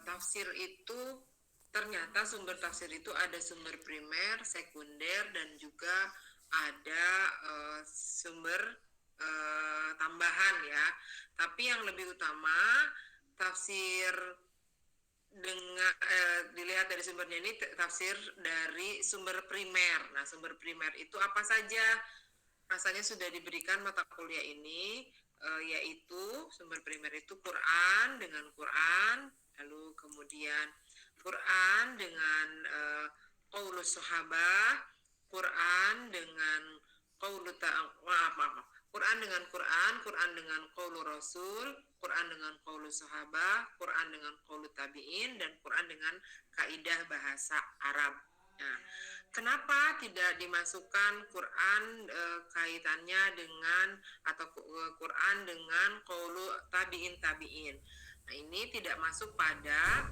tafsir itu ternyata sumber tafsir itu ada sumber primer, sekunder, dan juga ada sumber tambahan ya. Tapi yang lebih utama tafsir dengan dilihat dari sumbernya ini tafsir dari sumber primer. Nah, sumber primer itu apa saja? Rasanya sudah diberikan mata kuliah ini, yaitu sumber primer itu Quran dengan Quran, lalu kemudian Quran dengan qaulus sahabah, Quran dengan qaulu Quran dengan Quran, Quran dengan qaulur rasul, Quran dengan qaulus sahabah, Quran dengan qaulut tabi'in, dan Quran dengan kaidah bahasa Arab. Nah, kenapa tidak dimasukkan Quran kaitannya dengan atau Quran dengan qaulu tabi'in? Nah, ini tidak masuk pada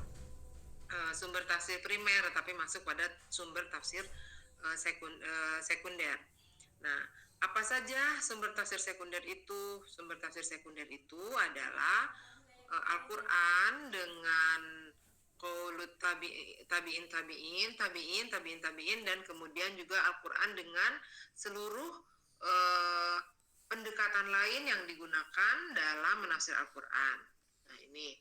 sumber tafsir primer, tapi masuk pada sumber tafsir sekunder. Nah, apa saja sumber tafsir sekunder itu? Sumber tafsir sekunder itu adalah Al-Quran dengan qaulut tabi'in, dan kemudian juga Al-Quran dengan seluruh pendekatan lain yang digunakan dalam menafsir Al-Quran. Nah, ini.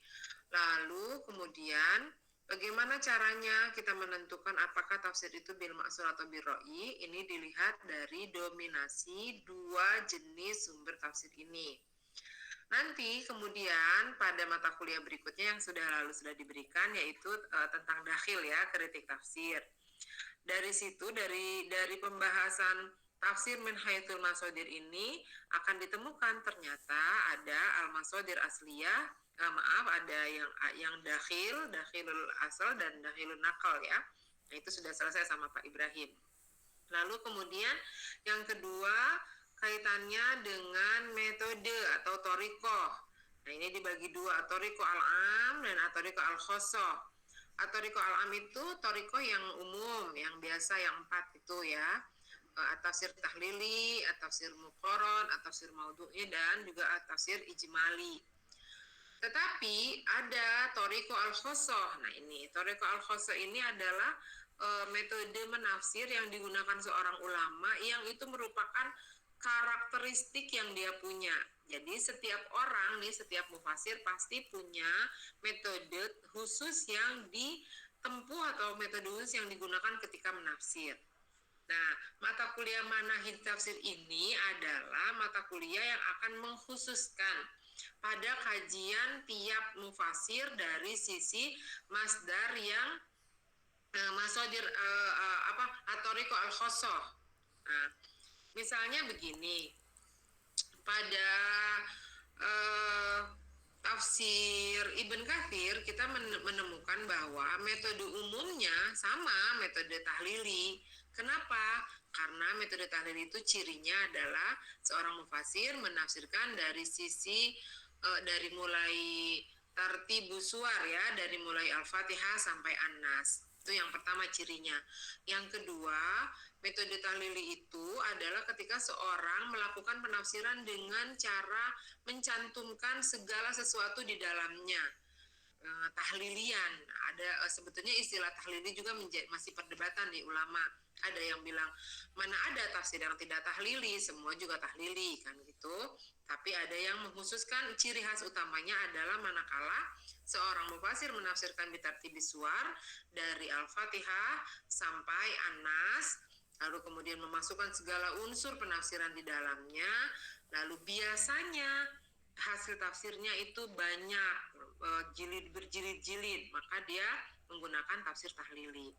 Lalu kemudian bagaimana caranya kita menentukan apakah tafsir itu bil ma'sur atau bil ra'i? Ini dilihat dari dominasi dua jenis sumber tafsir ini. Nanti kemudian pada mata kuliah berikutnya yang sudah diberikan, yaitu tentang dakhil ya, kritik tafsir. Dari situ, dari pembahasan tafsir min haitsul masadir ini akan ditemukan ternyata ada al-masadir asliyah, ada yang dakhilul asal dan dakhilul nakal ya. Nah, itu sudah selesai sama Pak Ibrahim. Lalu kemudian yang kedua kaitannya dengan metode atau thoriqah. Nah, ini dibagi dua, thoriqah al-am dan thoriqah al-khosoh. Thoriqah al-am itu thoriqah yang umum, yang biasa, yang 4 itu ya. At-tafsir tahlili, at-tafsir muqaran, at-tafsir maudhu'i, dan juga at-tafsir ijmali. Tetapi ada thoriqah al-khosoh. Nah, ini thoriqah al-khosoh ini adalah metode menafsir yang digunakan seorang ulama yang itu merupakan karakteristik yang dia punya. Jadi setiap orang nih, setiap mufasir pasti punya metode khusus yang ditempuh atau metode khusus yang digunakan ketika menafsir. Nah, mata kuliah manahij tafsir ini adalah mata kuliah yang akan mengkhususkan pada kajian tiap mufasir dari sisi masdar yang masadir at-thoriqah al-khosoh. Nah, misalnya begini, pada tafsir Ibn Katsir kita menemukan bahwa metode umumnya sama metode tahlili. Kenapa? Karena metode tahlili itu cirinya adalah seorang mufasir menafsirkan dari sisi dari mulai tartibus suwar ya, dari mulai Al-Fatihah sampai An-Nas. Itu yang pertama cirinya. Yang kedua, metode tahlili itu adalah ketika seorang melakukan penafsiran dengan cara mencantumkan segala sesuatu di dalamnya. Tahlilian. Ada sebetulnya istilah tahlili juga masih perdebatan di ulama. Ada yang bilang mana ada tafsir yang tidak tahlili, semua juga tahlili kan gitu. Tapi ada yang mengkhususkan ciri khas utamanya adalah manakala seorang mufasir menafsirkan bitartibis suwar dari Al-Fatihah sampai An-Nas, lalu kemudian memasukkan segala unsur penafsiran di dalamnya, lalu biasanya hasil tafsirnya itu banyak, jilid berjilid-jilid, maka dia menggunakan tafsir tahlili.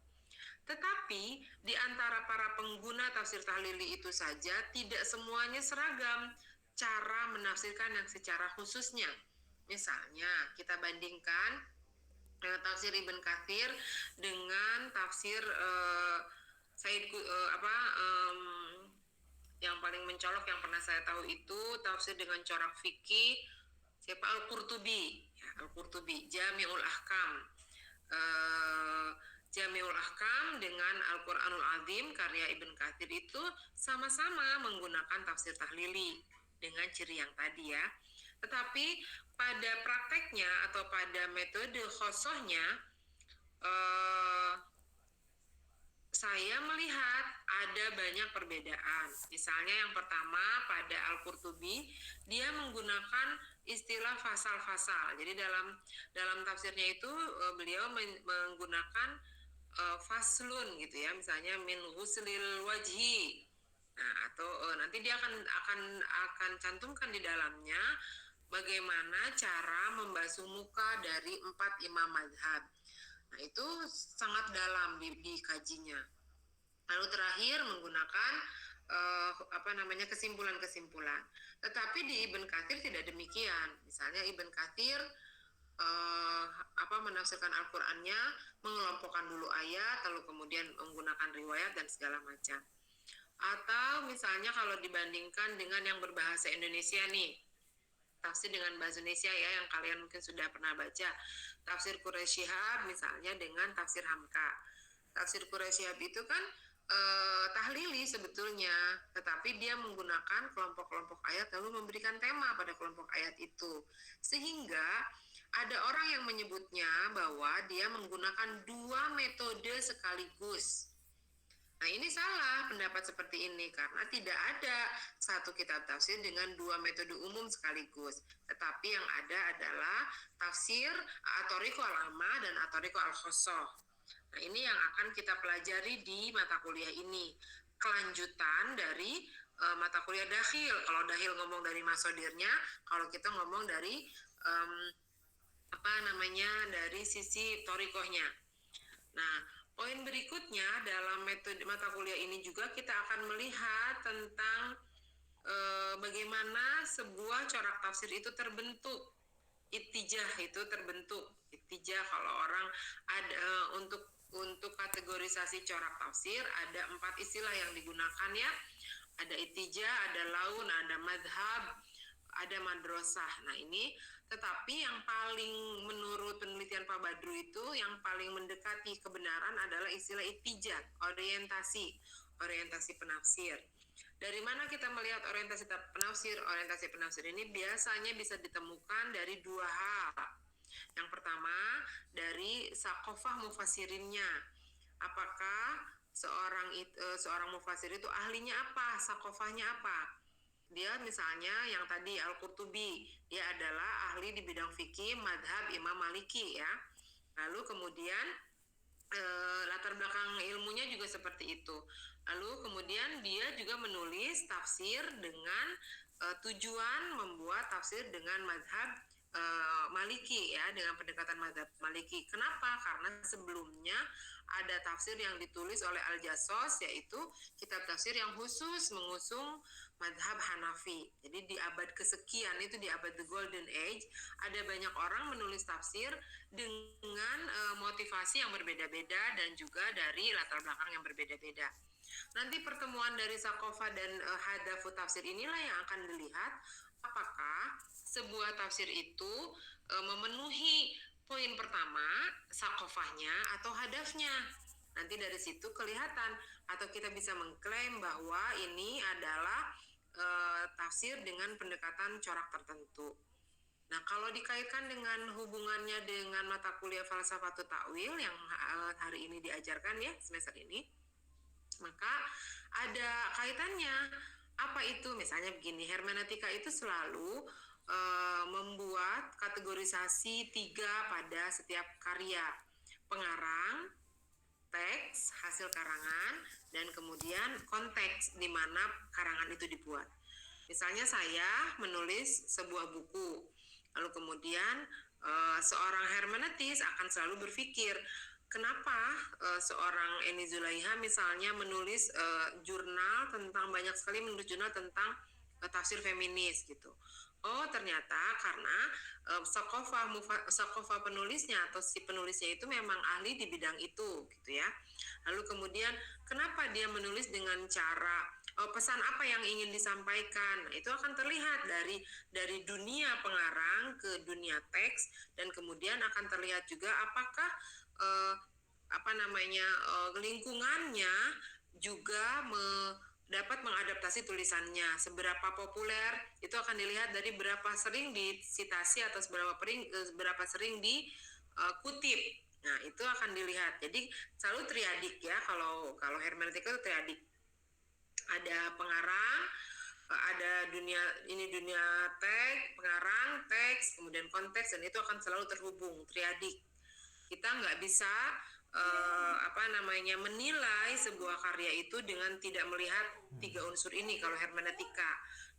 Tetapi di antara para pengguna tafsir tahlili itu saja tidak semuanya seragam cara menafsirkan yang secara khususnya. Misalnya kita bandingkan tafsir Ibn Katsir dengan tafsir yang paling mencolok yang pernah saya tahu itu tafsir dengan corak fikih siapa Al-Qurtubi, ya, Al-Qurtubi, Jami'ul Ahkam. Jami'ul Ahkam dengan Al-Quranul Azim karya Ibn Katsir itu sama-sama menggunakan tafsir tahlili dengan ciri yang tadi ya. Tetapi pada prakteknya atau pada metode khosohnya, saya melihat ada banyak perbedaan. Misalnya yang pertama pada Al-Qurtubi, dia menggunakan istilah fasal-fasal. Jadi dalam tafsirnya itu beliau menggunakan faslun gitu ya, misalnya min ghuslil wajhi. Nah, atau nanti dia akan cantumkan di dalamnya bagaimana cara membasuh muka dari 4 imam mazhab. Nah, itu sangat dalam dikajinya. Lalu terakhir menggunakan kesimpulan-kesimpulan. Tetapi di Ibn Katsir tidak demikian. Misalnya Ibn Katsir menafsirkan Al-Qur'annya mengelompokkan dulu ayat, lalu kemudian menggunakan riwayat dan segala macam. Atau misalnya kalau dibandingkan dengan yang berbahasa Indonesia nih, tafsir dengan bahasa Indonesia ya, yang kalian mungkin sudah pernah baca, tafsir Quraisy Shihab misalnya dengan tafsir Hamka. Tafsir Quraisy Shihab itu kan tahlili sebetulnya, tetapi dia menggunakan kelompok-kelompok ayat lalu memberikan tema pada kelompok ayat itu, sehingga ada orang yang menyebutnya bahwa dia menggunakan 2 metode sekaligus. Nah, ini salah pendapat seperti ini karena tidak ada satu kitab tafsir dengan 2 metode umum sekaligus. Tetapi yang ada adalah tafsir At-Thariqah Al-Amma dan At-Thariqah Al-Khossah. Nah, ini yang akan kita pelajari di mata kuliah ini. Kelanjutan dari mata kuliah Dakhil. Kalau Dakhil ngomong dari masodirnya, kalau kita ngomong dari dari sisi Thariqahnya. Nah, poin berikutnya dalam metode mata kuliah ini juga kita akan melihat tentang bagaimana sebuah corak tafsir itu terbentuk. Ittijah itu terbentuk. Ittijah kalau orang ada untuk kategorisasi corak tafsir ada 4 istilah yang digunakan ya. Ada ittijah, ada laun, ada madhab, ada madrasah. Nah, ini tetapi yang paling menurut penelitian Pak Badru itu yang paling mendekati kebenaran adalah istilah ittijah, orientasi penafsir. Dari mana kita melihat orientasi penafsir? Orientasi penafsir ini biasanya bisa ditemukan dari 2 hal. Yang pertama, dari saqofah mufassirinnya. Apakah seorang mufassir itu ahlinya apa? Saqofahnya apa? Dia misalnya yang tadi Al-Qurtubi, dia adalah ahli di bidang fikih madhab Imam Maliki ya. Lalu kemudian latar belakang ilmunya juga seperti itu. Lalu kemudian dia juga menulis tafsir dengan tujuan membuat tafsir dengan madhab Maliki ya, dengan pendekatan madhab Maliki. Kenapa? Karena sebelumnya ada tafsir yang ditulis oleh Al-Jassos, yaitu kitab tafsir yang khusus mengusung madhab Hanafi. Jadi di abad kesekian itu, di abad the Golden Age, ada banyak orang menulis tafsir dengan motivasi yang berbeda-beda dan juga dari latar belakang yang berbeda-beda. Nanti pertemuan dari Saqofah dan Hadafu tafsir inilah yang akan dilihat apakah sebuah tafsir itu memenuhi poin pertama, Saqofahnya atau hadafnya. Nanti dari situ kelihatan atau kita bisa mengklaim bahwa ini adalah tafsir dengan pendekatan corak tertentu. Nah, kalau dikaitkan dengan hubungannya dengan mata kuliah Falsafatut Ta'wil yang hari ini diajarkan ya, semester ini, maka ada kaitannya. Apa itu? Misalnya begini, hermeneutika itu selalu membuat kategorisasi 3 pada setiap karya. Pengarang, teks, hasil karangan, dan kemudian konteks di mana karangan itu dibuat. Misalnya saya menulis sebuah buku, lalu kemudian seorang hermeneutis akan selalu berpikir, kenapa seorang Eni Zulaiha misalnya menulis jurnal tentang, banyak sekali menulis jurnal tentang tafsir feminis gitu. Oh, ternyata karena Saqofah penulisnya atau si penulisnya itu memang ahli di bidang itu gitu ya. Lalu kemudian kenapa dia menulis dengan cara pesan apa yang ingin disampaikan? Nah, itu akan terlihat dari dunia pengarang ke dunia teks, dan kemudian akan terlihat juga apakah lingkungannya juga dapat mengadaptasi tulisannya. Seberapa populer itu akan dilihat dari berapa sering disitasi atau berapa sering dikutip. Nah, itu akan dilihat. Jadi selalu triadik ya, kalau hermeneutika itu triadik. Ada pengarang, ada dunia pengarang, teks, kemudian konteks, dan itu akan selalu terhubung, triadik. Kita nggak bisa menilai sebuah karya itu dengan tidak melihat 3 unsur ini kalau hermeneutika.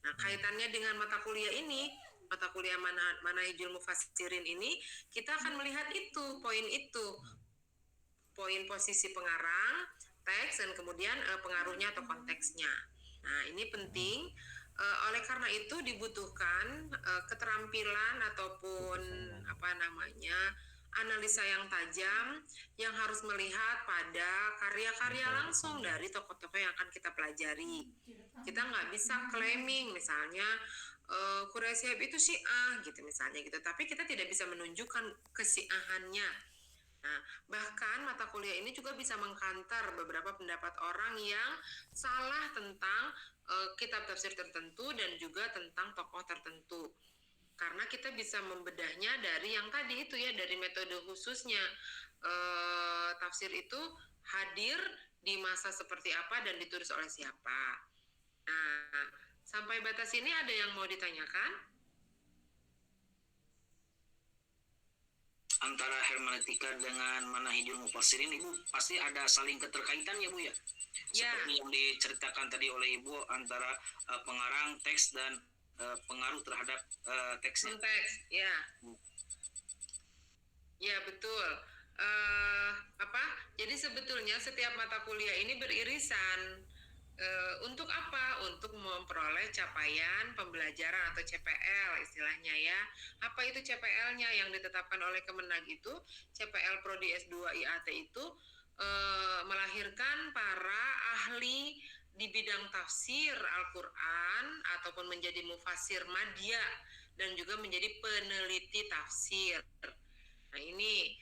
Nah, kaitannya dengan mata kuliah ini, mata kuliah Manahijul Mufassirin ini, kita akan melihat poin posisi pengarang, teks, dan kemudian pengaruhnya atau konteksnya. Nah, ini penting. Oleh karena itu dibutuhkan keterampilan ataupun analisa yang tajam yang harus melihat pada karya-karya langsung dari tokoh-tokoh yang akan kita pelajari. Kita nggak bisa claiming misalnya Quraisy itu Syiah gitu misalnya gitu, tapi kita tidak bisa menunjukkan kesyiahannya. Nah, bahkan mata kuliah ini juga bisa mengkantar beberapa pendapat orang yang salah tentang kitab tafsir tertentu dan juga tentang tokoh tertentu. Karena kita bisa membedahnya dari yang tadi itu ya, dari metode khususnya tafsir itu hadir di masa seperti apa dan ditulis oleh siapa. Nah, sampai batas ini ada yang mau ditanyakan? Antara hermeneutika dengan Manahijul Mufassirin, Ibu, pasti ada saling keterkaitan ya, Bu ya? Seperti yang diceritakan tadi oleh Ibu antara pengarang, teks, dan pengaruh terhadap teksnya. Teks, ya. Ya, betul. Jadi sebetulnya setiap mata kuliah ini beririsan. Untuk apa? Untuk memperoleh capaian pembelajaran atau CPL istilahnya ya. Apa itu CPL-nya yang ditetapkan oleh Kemenag itu? CPL Prodi S2 IAT itu melahirkan para ahli di bidang tafsir Al-Quran ataupun menjadi mufassir madya dan juga menjadi peneliti tafsir. Nah, ini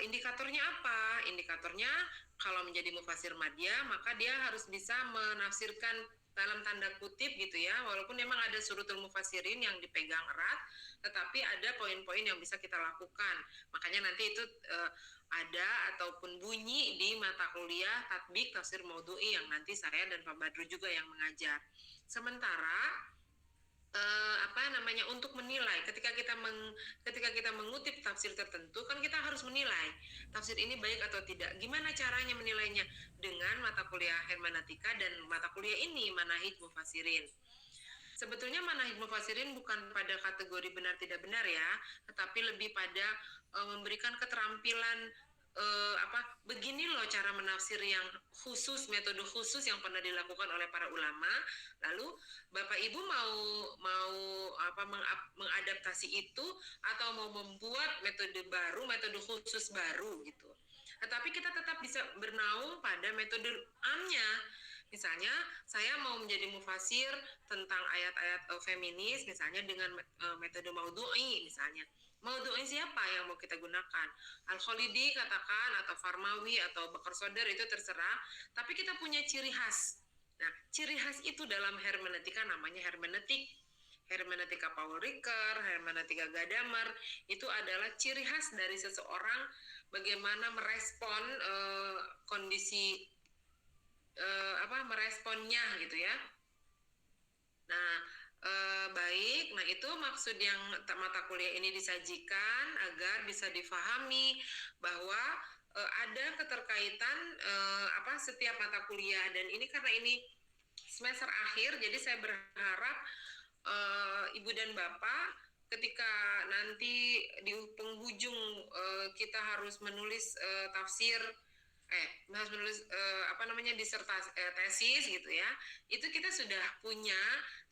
indikatornya apa? Indikatornya kalau menjadi mufassir madya, maka dia harus bisa menafsirkan dalam tanda kutip gitu ya, walaupun memang ada surutul mufassirin yang dipegang erat, tetapi ada poin-poin yang bisa kita lakukan. Makanya nanti itu ada ataupun bunyi di mata kuliah tatbik tafsir maudhu'i yang nanti saya dan Pak Badru juga yang mengajar. Sementara untuk menilai ketika kita mengutip tafsir tertentu kan kita harus menilai tafsir ini baik atau tidak. Gimana caranya menilainya? Dengan mata kuliah hermeneutika dan mata kuliah ini Manahij Mufassirin. Sebetulnya Manahij Mufassirin bukan pada kategori benar tidak benar ya, tetapi lebih pada memberikan keterampilan begini loh cara menafsir yang khusus, metode khusus yang pernah dilakukan oleh para ulama. Lalu Bapak Ibu mau mengadaptasi itu atau mau membuat metode baru, metode khusus baru gitu. Tetapi kita tetap bisa bernaung pada metode amnya. Misalnya saya mau menjadi mufassir tentang ayat-ayat feminis misalnya dengan metode maudhu'i misalnya. Maudhu'i siapa yang mau kita gunakan? Al-Khalidi katakan, atau Farmawi, atau Bakar Sodar, itu terserah. Tapi kita punya ciri khas. Nah, ciri khas itu dalam hermeneutika namanya hermeneutik. Hermeneutika Paul Ricoeur, hermeneutika Gadamer, itu adalah ciri khas dari seseorang bagaimana merespon kondisi, meresponnya gitu ya. Nah, baik, nah itu maksud yang mata kuliah ini disajikan agar bisa difahami bahwa ada keterkaitan setiap mata kuliah, dan ini karena ini semester akhir, jadi saya berharap Ibu dan Bapak ketika nanti di penghujung kita harus menulis tafsir harus menulis disertasi tesis gitu ya, itu kita sudah punya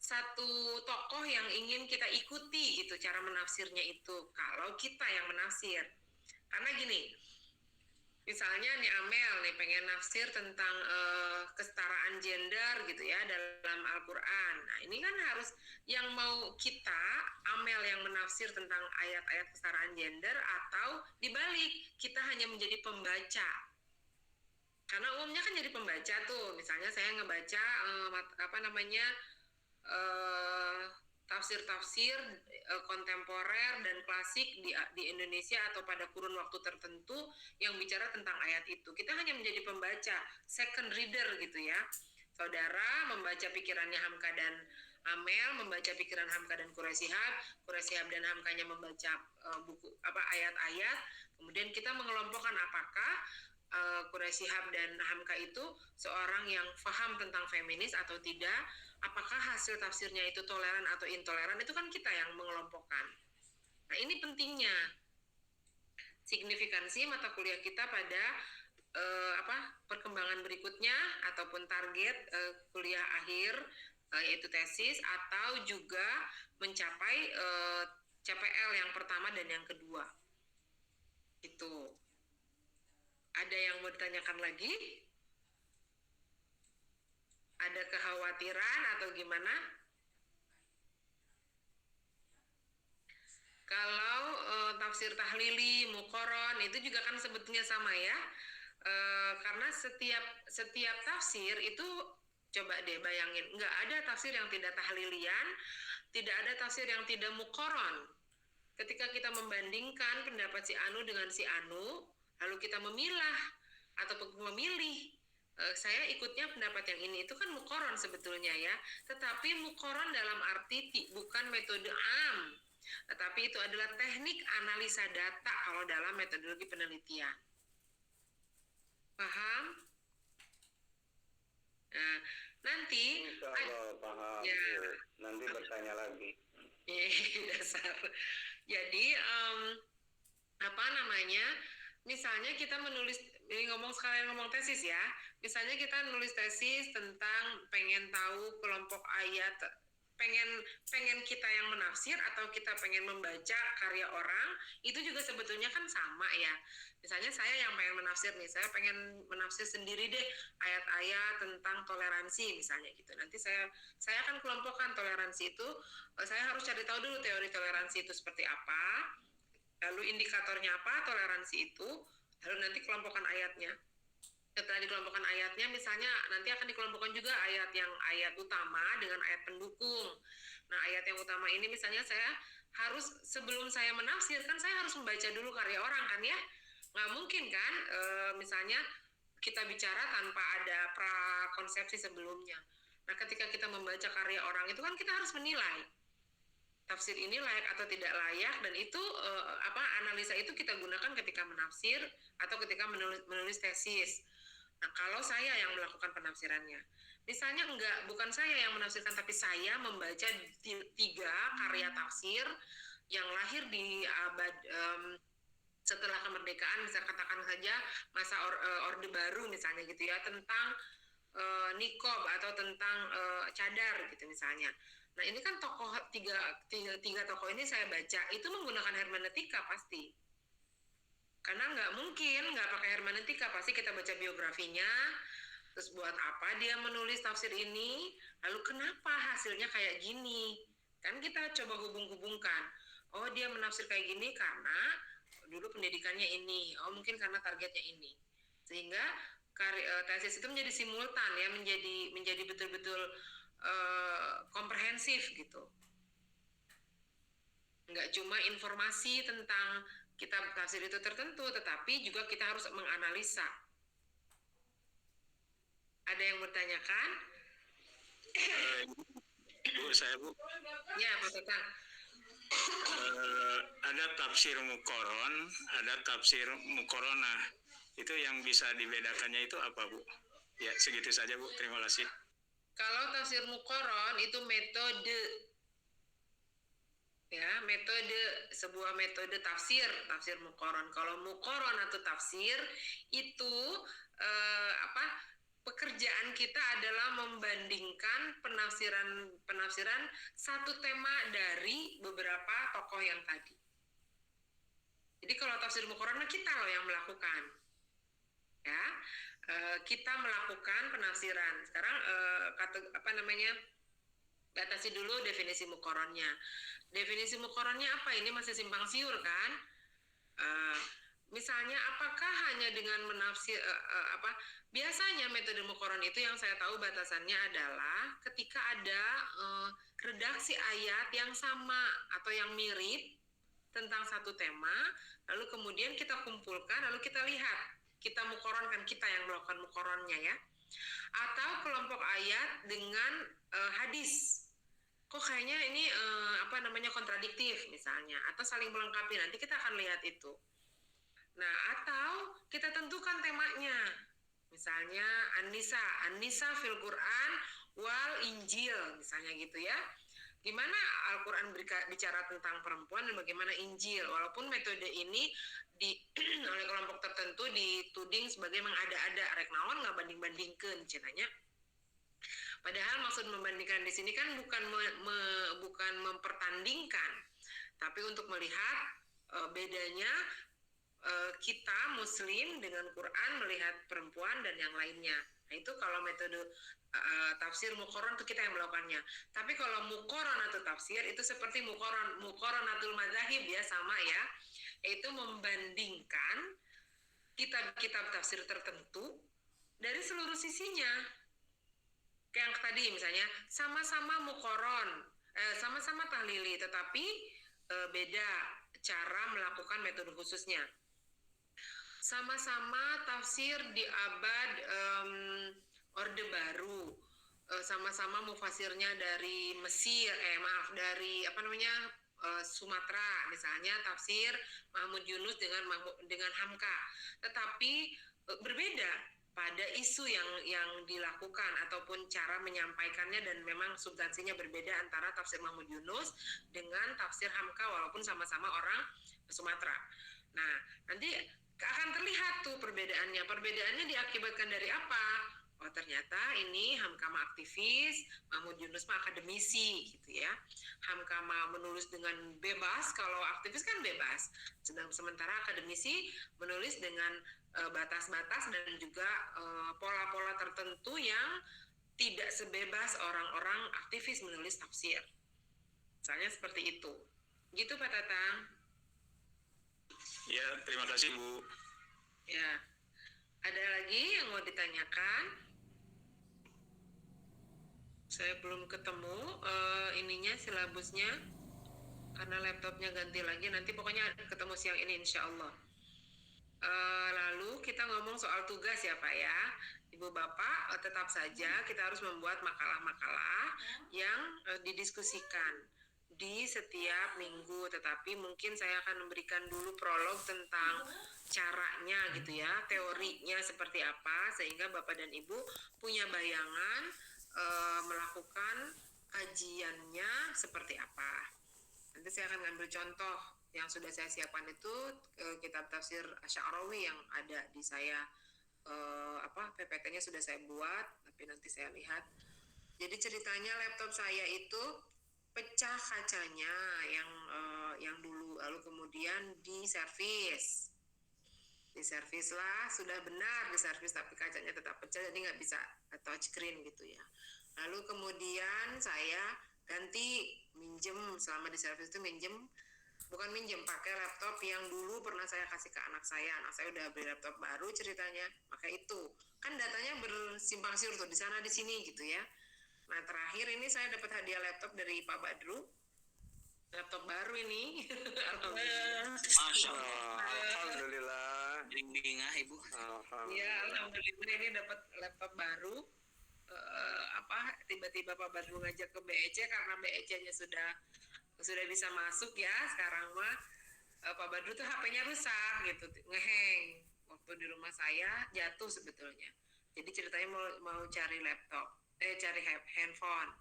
satu tokoh yang ingin kita ikuti gitu cara menafsirnya itu kalau kita yang menafsir. Karena gini, misalnya nih Amel nih pengen nafsir tentang kesetaraan gender gitu ya dalam Al-Quran. Nah ini kan harus yang mau kita Amel yang menafsir tentang ayat-ayat kesetaraan gender, atau dibalik kita hanya menjadi pembaca. Karena umumnya kan jadi pembaca tuh, misalnya saya ngebaca tafsir-tafsir kontemporer dan klasik di Indonesia atau pada kurun waktu tertentu yang bicara tentang ayat itu. Kita hanya menjadi pembaca, second reader gitu ya. Saudara membaca pikirannya Hamka dan Amel, membaca pikiran Hamka dan Quraish Shihab dan Hamkanya membaca buku ayat-ayat. Kemudian kita mengelompokkan apakah Quraish Shihab dan Hamka itu seorang yang paham tentang feminis atau tidak, apakah hasil tafsirnya itu toleran atau intoleran, itu kan kita yang mengelompokkan. Nah, ini pentingnya signifikansi mata kuliah kita pada perkembangan berikutnya ataupun target kuliah akhir yaitu tesis atau juga mencapai CPL yang pertama dan yang kedua. Itu. Ada yang mau ditanyakan lagi? Ada kekhawatiran atau gimana? Kalau tafsir tahlili, muqaron itu juga kan sebetulnya sama ya. Karena setiap tafsir itu coba deh bayangin, nggak ada tafsir yang tidak tahlilian, tidak ada tafsir yang tidak muqaron. Ketika kita membandingkan pendapat si Anu dengan si Anu, lalu kita memilah atau memilih, saya ikutnya pendapat yang ini, itu kan muqaron sebetulnya ya. Tetapi muqaron dalam arti bukan metode am, tetapi itu adalah teknik analisa data kalau dalam metodologi penelitian. Paham? Nah, nanti paham. Ya. Nanti bertanya lagi. Dasar. Jadi misalnya kita menulis, ini sekalian ngomong tesis ya. Misalnya kita nulis tesis tentang pengen tahu kelompok ayat, pengen kita yang menafsir atau kita pengen membaca karya orang, itu juga sebetulnya kan sama ya. Misalnya saya yang pengen menafsir nih, saya pengen menafsir sendiri deh ayat-ayat tentang toleransi misalnya gitu. Nanti saya akan kelompokkan toleransi itu, saya harus cari tahu dulu teori toleransi itu seperti apa, lalu indikatornya apa toleransi itu, lalu nanti kelompokkan ayatnya. Setelah dikelompokkan ayatnya, misalnya nanti akan dikelompokkan juga ayat utama dengan ayat pendukung. Nah, ayat yang utama ini misalnya saya harus, sebelum saya menafsir kan saya harus membaca dulu karya orang kan ya. Nggak mungkin kan misalnya kita bicara tanpa ada prakonsepsi sebelumnya. Nah, ketika kita membaca karya orang itu kan kita harus menilai tafsir ini layak atau tidak layak, dan itu analisa itu kita gunakan ketika menafsir atau ketika menulis tesis. Nah, kalau saya yang melakukan penafsirannya, misalnya bukan saya yang menafsirkan, tapi saya membaca 3 karya tafsir yang lahir di abad setelah kemerdekaan, bisa katakan saja masa Orde Baru misalnya gitu ya, tentang nikob atau tentang cadar gitu misalnya. Nah, ini kan tiga tokoh ini saya baca, itu menggunakan hermeneutika pasti. Karena nggak mungkin nggak pakai hermeneutika, pasti kita baca biografinya, terus buat apa dia menulis tafsir ini, lalu kenapa hasilnya kayak gini. Kan kita coba hubung-hubungkan, oh dia menafsir kayak gini karena dulu pendidikannya ini, oh mungkin karena targetnya ini. Sehingga tesis itu menjadi simultan ya, menjadi betul-betul komprehensif gitu. Nggak cuma informasi tentang kitab tafsir itu tertentu, tetapi juga kita harus menganalisa. Ada yang bertanyakan? Bu, saya Bu. Ya, Pak Tetang. Ada tafsir muqaron, ada tafsir muqaronah. Itu yang bisa dibedakannya itu apa, Bu? Ya, segitu saja, Bu. Terima kasih. Kalau tafsir muqaron itu metode. Ya, sebuah metode tafsir muqaron. Kalau muqaron atau tafsir itu pekerjaan kita adalah membandingkan penafsiran satu tema dari beberapa tokoh yang tadi. Jadi kalau tafsir muqaron kita loh yang melakukan. Ya, kita melakukan penafsiran. Sekarang batasi dulu definisi muqaronnya. Definisi muqaronnya apa? Ini masih simpang siur kan? Misalnya, apakah hanya dengan menafsir biasanya metode muqaron itu yang saya tahu batasannya adalah ketika ada redaksi ayat yang sama atau yang mirip tentang satu tema, lalu kemudian kita kumpulkan, lalu kita lihat, kita muqaronkan, kita yang melakukan muqaronnya ya, atau kelompok ayat dengan hadis. Kok kayaknya ini kontradiktif misalnya, atau saling melengkapi, nanti kita akan lihat itu. Nah, atau kita tentukan temanya. Misalnya An-Nisa fil Quran wal Injil, misalnya gitu ya. Gimana Al-Quran bicara tentang perempuan dan bagaimana Injil, walaupun metode ini oleh kelompok tertentu dituding sebagai mengada-ada, rek naon nggak banding-bandingkeun cenanya. Padahal maksud membandingkan di sini kan bukan mempertandingkan, tapi untuk melihat bedanya kita Muslim dengan Quran melihat perempuan dan yang lainnya. Nah, itu kalau metode tafsir muqaron itu kita yang melakukannya. Tapi kalau muqaron atau tafsir itu seperti muqaronatul madzahib ya, sama ya, yaitu membandingkan kitab-kitab tafsir tertentu dari seluruh sisinya. Kayak yang tadi misalnya sama-sama muqaron, sama-sama tahlili, tetapi beda cara melakukan metode khususnya. Sama-sama tafsir di abad Orde Baru, sama-sama mufasirnya dari Mesir, dari Sumatera, misalnya tafsir Mahmud Yunus dengan Hamka, tetapi berbeda pada isu yang dilakukan ataupun cara menyampaikannya, dan memang substansinya berbeda antara tafsir Mahmud Yunus dengan tafsir Hamka walaupun sama-sama orang Sumatera. Nah, nanti akan terlihat tuh perbedaannya. Perbedaannya diakibatkan dari apa? Oh, ternyata ini Hamka mah aktivis, Mahmud Yunus mah akademisi gitu ya. Hamka mah menulis dengan bebas, kalau aktivis kan bebas. Sementara akademisi menulis dengan batas-batas dan juga pola-pola tertentu yang tidak sebebas orang-orang aktivis menulis tafsir. Misalnya seperti itu. Gitu Pak Tatang. Ya, terima kasih Bu. Ya. Ada lagi yang mau ditanyakan? Saya belum ketemu silabusnya karena laptopnya ganti lagi. Nanti pokoknya ketemu siang ini insya Allah. Lalu kita ngomong soal tugas ya Pak ya. Ibu Bapak, tetap saja kita harus membuat makalah-makalah yang didiskusikan di setiap minggu, tetapi mungkin saya akan memberikan dulu prolog tentang caranya gitu ya, teorinya seperti apa, sehingga Bapak dan Ibu punya bayangan melakukan kajiannya seperti apa. Nanti saya akan ngambil contoh yang sudah saya siapkan itu kitab tafsir Asy'arawi yang ada di saya, PPT-nya sudah saya buat, tapi nanti saya lihat. Jadi ceritanya laptop saya itu pecah kacanya yang dulu, lalu kemudian diservis lah, sudah benar diservis, tapi kacanya tetap pecah, jadi nggak bisa touchscreen gitu ya. Lalu kemudian saya ganti, selama diservis itu bukan minjem, pakai laptop yang dulu pernah saya kasih ke anak saya udah beli laptop baru ceritanya, maka itu kan datanya bersimpang siur tuh di sana di sini gitu ya. Nah, terakhir ini saya dapat hadiah laptop dari Pak Badru. Laptop baru ini. Alhamdulillah. Masya Allah. Alhamdulillah. Bimbingan Ibu. Iya, alhamdulillah ini dapat laptop baru. Tiba-tiba Pak Badru ngajak ke BEC karena BEC-nya sudah bisa masuk ya. Sekarang mah Pak Badru tuh HP-nya rusak gitu, ngeheng. Waktu di rumah saya jatuh sebetulnya. Jadi ceritanya mau cari laptop. Cari handphone.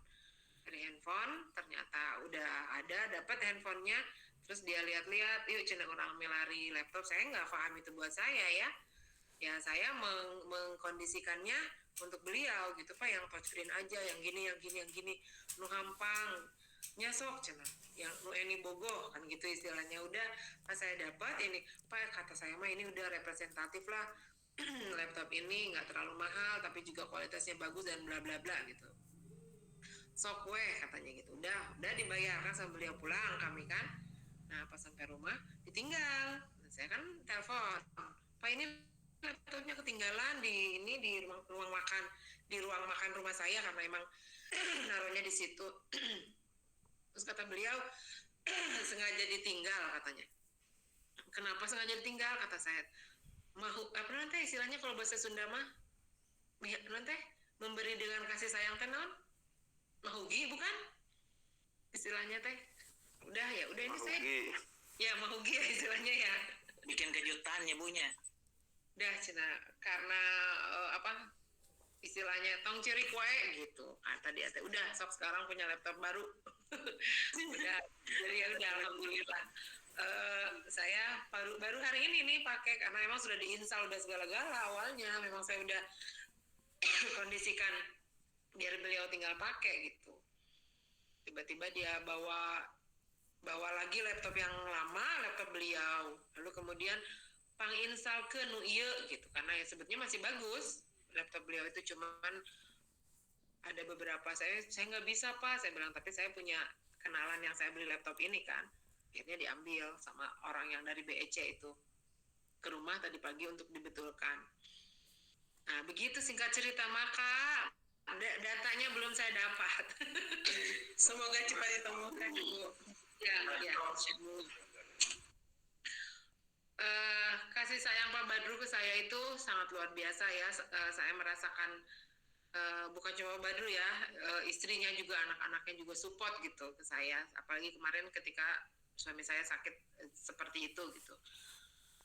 Ternyata udah ada, dapat handphonenya, terus dia lihat-lihat, yuk cenah orang melari laptop, saya nggak paham itu buat saya ya. Ya saya mengkondisikannya untuk beliau gitu, Pak, yang touchscreen aja, yang gini, nu hampang, nyasok cenah, yang nu eni bogoh kan gitu istilahnya. Udah pas saya dapat ini, Pak, kata saya mah ini udah representatif lah. Laptop ini nggak terlalu mahal tapi juga kualitasnya bagus dan bla bla bla gitu. Sok weh katanya gitu. Udah dibayarkan sama beliau pulang kami kan. Nah pas sampai rumah ditinggal. Nah, Saya kan telepon, Pak ini laptopnya ketinggalan di ruang makan rumah saya karena emang naruhnya di situ. Terus kata beliau sengaja ditinggal katanya. Kenapa sengaja ditinggal kata saya? Apa nanti istilahnya kalau bahasa Sunda mah nanti memberi dengan kasih sayang teh naon? Mahugi bukan? Istilahnya teh. Udah ini saya. Ya mahugi ya istilahnya ya. Bikin kejutan ya bunya. Udah cina karena istilahnya tong ciri kue gitu. Tadi udah sok sekarang punya laptop baru. Udah jadi ya udah alhamdulillah. Saya baru hari ini nih pakai karena memang sudah diinstal udah segala-gala awalnya memang saya udah kondisikan biar beliau tinggal pakai gitu. Tiba-tiba dia bawa lagi laptop yang lama, laptop beliau. Lalu kemudian panginstal ke nu ieu gitu karena ya sebetulnya masih bagus. Laptop beliau itu cuman ada beberapa saya nggak bisa Pak, saya bilang tapi saya punya kenalan yang saya beli laptop ini kan. Akhirnya diambil sama orang yang dari BEC itu ke rumah tadi pagi untuk dibetulkan. Nah, begitu singkat cerita, maka datanya belum saya dapat. Semoga cepat ditemukan, Bu. Ya. Kasih sayang Pak Badru ke saya itu sangat luar biasa ya. Saya merasakan bukan cuma Badru ya, istrinya juga, anak-anaknya juga support gitu ke saya. Apalagi kemarin ketika suami saya sakit seperti itu gitu.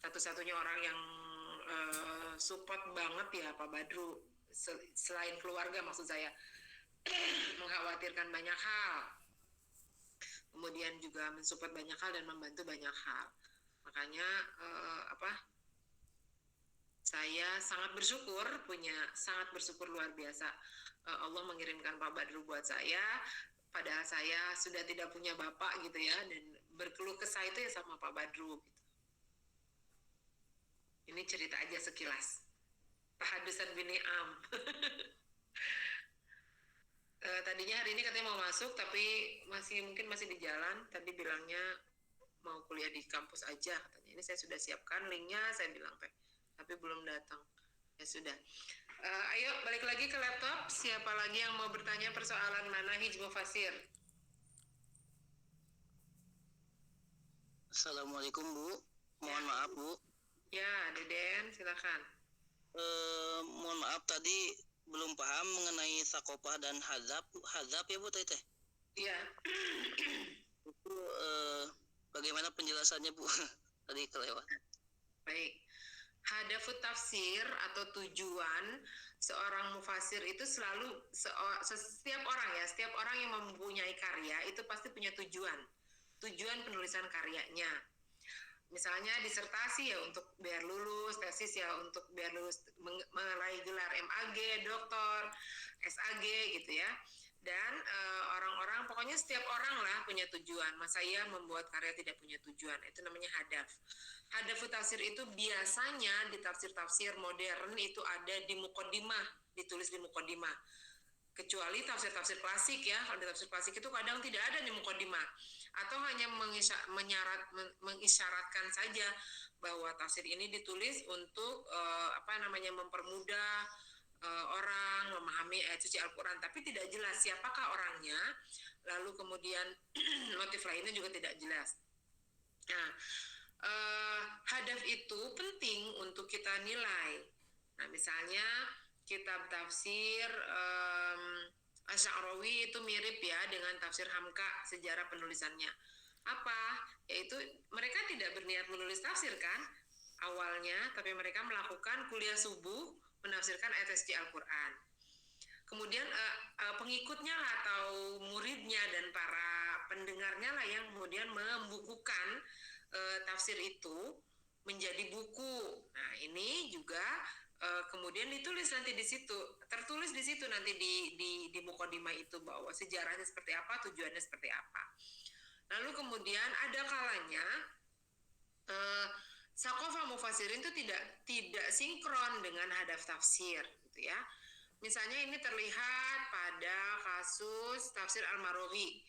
Satu-satunya orang yang support banget ya Pak Badru, selain keluarga maksud saya, mengkhawatirkan banyak hal, kemudian juga mensupport banyak hal dan membantu banyak hal. Makanya saya sangat bersyukur luar biasa Allah mengirimkan Pak Badru buat saya, padahal saya sudah tidak punya bapak gitu ya, dan berkeluh kesah itu ya sama Pak Badru gitu. Ini cerita aja sekilas. Tahadusan bini am. Tadinya hari ini katanya mau masuk, tapi mungkin masih di jalan. Tadi bilangnya mau kuliah di kampus aja katanya. Ini saya sudah siapkan linknya, saya bilang tapi belum datang. Ya sudah. Ayo balik lagi ke laptop. Siapa lagi yang mau bertanya persoalan manahij mufasir? Assalamualaikum Bu. Mohon maaf Bu. Ya, Deden, silakan. Mohon maaf tadi belum paham mengenai sakopah dan hazab ya Bu Tete. Iya. Itu bagaimana penjelasannya Bu? Tadi kelewat. Baik. Hadafut tafsir atau tujuan seorang mufasir itu selalu setiap orang yang mempunyai karya itu pasti punya tujuan penulisan karyanya. Misalnya disertasi ya untuk biar lulus, tesis ya untuk biar lulus meraih gelar MAG, doktor, SAG gitu ya. Dan orang-orang, pokoknya setiap orang lah punya tujuan. Mas saya membuat karya tidak punya tujuan, itu namanya hadaf. Hadaf tafsir itu biasanya di tafsir-tafsir modern itu ada di muqaddimah, ditulis di muqaddimah. Kecuali tafsir-tafsir klasik ya, kalau di tafsir klasik itu kadang tidak ada di muqaddimah. Atau hanya mengisyaratkan saja bahwa tafsir ini ditulis untuk mempermudah orang memahami ayat suci Al-Quran, tapi tidak jelas siapakah orangnya, lalu kemudian motif lainnya juga tidak jelas. Nah, hadaf itu penting untuk kita nilai. Nah, misalnya kitab tafsir Asy'arawi itu mirip ya dengan tafsir Hamka, sejarah penulisannya. Apa? Yaitu mereka tidak berniat menulis tafsir kan awalnya, tapi mereka melakukan kuliah subuh menafsirkan ayat suci Al-Quran. Kemudian pengikutnya lah atau muridnya dan para pendengarnya lah yang kemudian membukukan tafsir itu menjadi buku. Nah, ini juga kemudian ditulis nanti di situ, tertulis di situ nanti di muqaddimah itu bahwa sejarahnya seperti apa, tujuannya seperti apa. Lalu kemudian ada kalanya Saqafah Mufassirin itu tidak sinkron dengan hadaf tafsir gitu ya. Misalnya ini terlihat pada kasus tafsir Al-Maraghi.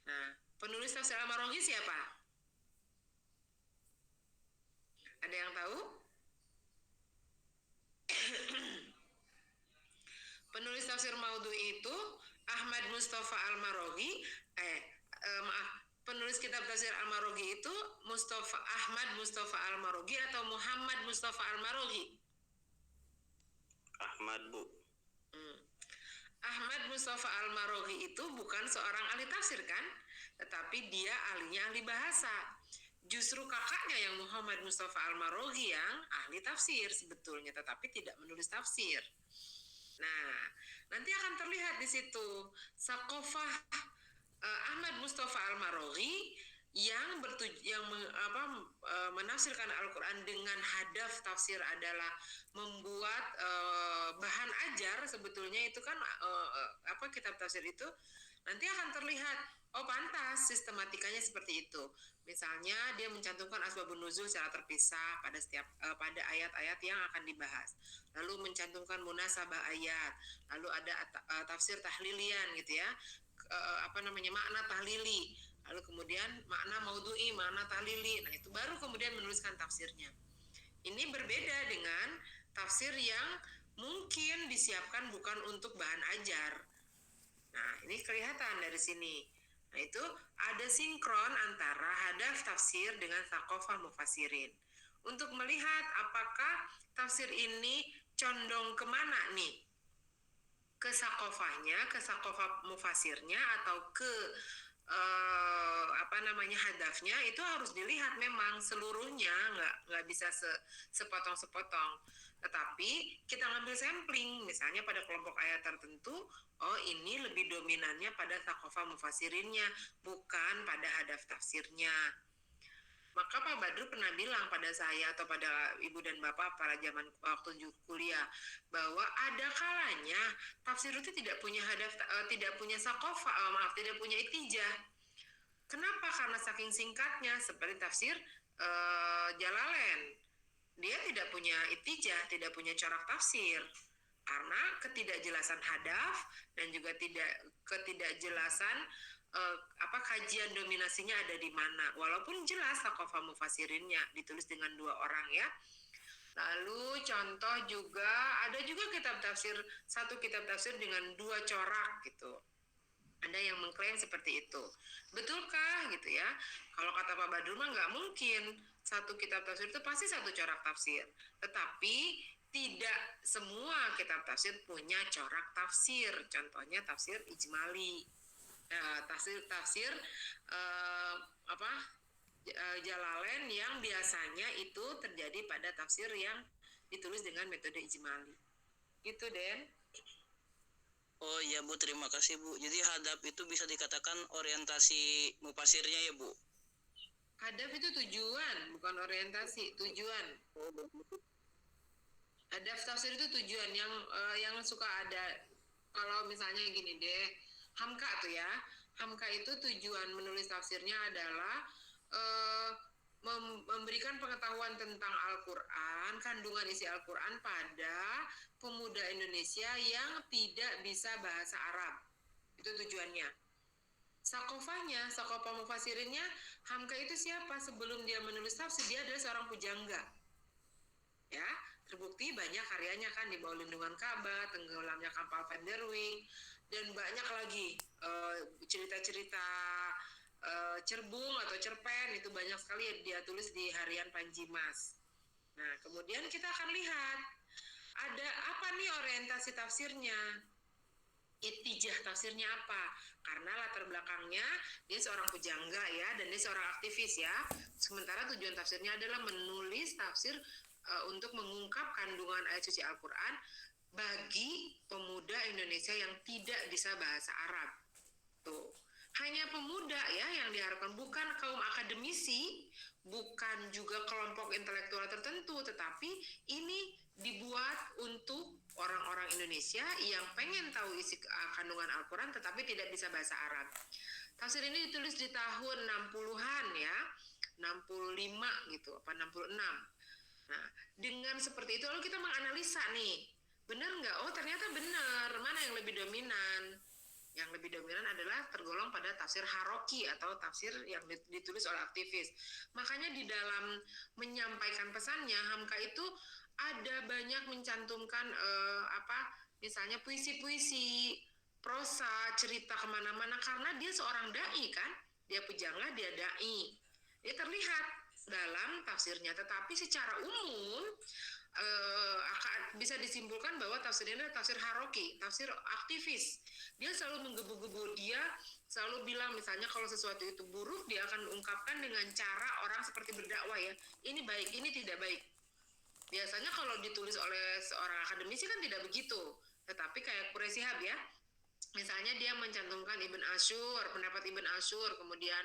Nah, penulis tafsir Al-Maraghi siapa? Ada yang tahu? Penulis tafsir Maudhu'i itu Ahmad Mustafa Al-Maraghi, penulis kitab tafsir Al-Maraghi itu Ahmad Mustafa Al-Maraghi atau Muhammad Mustafa Al-Maraghi? Ahmad, Bu. Ahmad Mustafa Al-Maraghi itu bukan seorang ahli tafsir kan, tetapi dia ahli bahasa. Justru kakaknya yang Muhammad Mustafa Al-Maraghi yang ahli tafsir sebetulnya, tetapi tidak menulis tafsir. Nah, nanti akan terlihat di situ Saqofah Ahmad Mustafa Al-Maraghi yang menafsirkan Al-Quran dengan hadaf tafsir adalah membuat bahan ajar. Sebetulnya itu kan kitab tafsir itu nanti akan terlihat, oh pantas sistematikanya seperti itu. Misalnya dia mencantumkan asbabun nuzul secara terpisah pada ayat-ayat yang akan dibahas. Lalu mencantumkan munasabah ayat. Lalu ada tafsir tahlilian gitu ya. Makna tahlili. Lalu kemudian makna maudhu'i, makna tahlili. Nah, itu baru kemudian menuliskan tafsirnya. Ini berbeda dengan tafsir yang mungkin disiapkan bukan untuk bahan ajar. Nah, ini kelihatan dari sini. Nah, itu ada sinkron antara hadaf tafsir dengan saqofah mufassirin. Untuk melihat apakah tafsir ini condong kemana nih? Ke saqofahnya, ke saqofah mufassirnya, atau ke hadafnya, itu harus dilihat memang seluruhnya, nggak bisa sepotong-sepotong. Tetapi kita ngambil sampling, misalnya pada kelompok ayat tertentu, oh ini lebih dominannya pada saqofah mufassirinnya, bukan pada hadaf tafsirnya. Maka Pak Badru pernah bilang pada saya atau pada ibu dan bapak pada zaman waktu kuliah bahwa ada kalanya tafsir itu tidak punya hadaf, tidak punya saqofah, tidak punya ittijah. Kenapa? Karena saking singkatnya, seperti tafsir Jalalain. Dia tidak punya ittijah, tidak punya corak tafsir. Karena ketidakjelasan hadaf dan juga ketidakjelasan kajian dominasinya ada di mana. Walaupun jelas saqofah mufassirinnya ditulis dengan 2 orang ya. Lalu contoh juga ada juga satu kitab tafsir dengan 2 corak gitu. Ada yang mengklaim seperti itu. Betulkah gitu ya? Kalau kata Pak Badru mah nggak mungkin. Satu kitab tafsir itu pasti satu corak tafsir. Tetapi tidak semua kitab tafsir punya corak tafsir. Contohnya tafsir ijmali. Tafsir Jalalain yang biasanya itu terjadi pada tafsir yang ditulis dengan metode ijmali. Gitu, Den. Oh iya Bu, terima kasih Bu. Jadi hadaf itu bisa dikatakan orientasi mufasirnya ya Bu? Hadaf itu tujuan, bukan orientasi, tujuan. Hadaf tafsir itu tujuan yang suka ada. Kalau misalnya gini deh, Hamka tuh ya. Hamka itu tujuan menulis tafsirnya adalah memberikan pengetahuan tentang Al-Quran, kandungan isi Al-Quran pada pemuda Indonesia yang tidak bisa bahasa Arab. Itu tujuannya. Saqofahnya, saqofah mufassirinnya, Hamka itu siapa? Sebelum dia menulis tafsir, dia adalah seorang pujangga. Ya, terbukti banyak karyanya kan, Di Bawah Lindungan Ka'bah, Tenggelamnya Kapal Van der Wijk, dan banyak lagi cerita-cerita cerbung atau cerpen, itu banyak sekali dia tulis di harian Panji Mas. Nah, kemudian kita akan lihat ada apa nih orientasi tafsirnya, ittijah tafsirnya apa, karena latar belakangnya dia seorang pujangga ya, dan dia seorang aktivis ya, sementara tujuan tafsirnya adalah menulis tafsir untuk mengungkap kandungan ayat suci Al-Quran bagi pemuda Indonesia yang tidak bisa bahasa Arab. Tuh, hanya pemuda ya yang diharapkan, bukan kaum akademisi, bukan juga kelompok intelektual tertentu, tetapi ini dibuat untuk orang-orang Indonesia yang pengen tahu isi kandungan Al-Quran tetapi tidak bisa bahasa Arab. Tafsir ini ditulis di tahun 60-an ya, 65 gitu, apa 66. Nah, dengan seperti itu lalu kita menganalisa nih, benar nggak? Oh ternyata benar, mana yang lebih dominan? Yang lebih dominan adalah tergolong pada tafsir Haroki atau tafsir yang ditulis oleh aktivis. Makanya di dalam menyampaikan pesannya, Hamka itu ada banyak mencantumkan misalnya puisi-puisi, prosa, cerita kemana-mana, karena dia seorang dai kan, dia pujangga, dia dai. Dia terlihat dalam tafsirnya, tetapi secara umum bisa disimpulkan bahwa tafsir ini adalah tafsir Haroki, tafsir aktivis. Dia selalu menggebu-gebu, dia selalu bilang misalnya kalau sesuatu itu buruk, dia akan ungkapkan dengan cara orang seperti berdakwah ya, ini baik, ini tidak baik. Biasanya kalau ditulis oleh seorang akademisi kan tidak begitu, tetapi kayak Quraisy Shihab ya, misalnya dia mencantumkan Ibn Ashur, pendapat Ibn Ashur, kemudian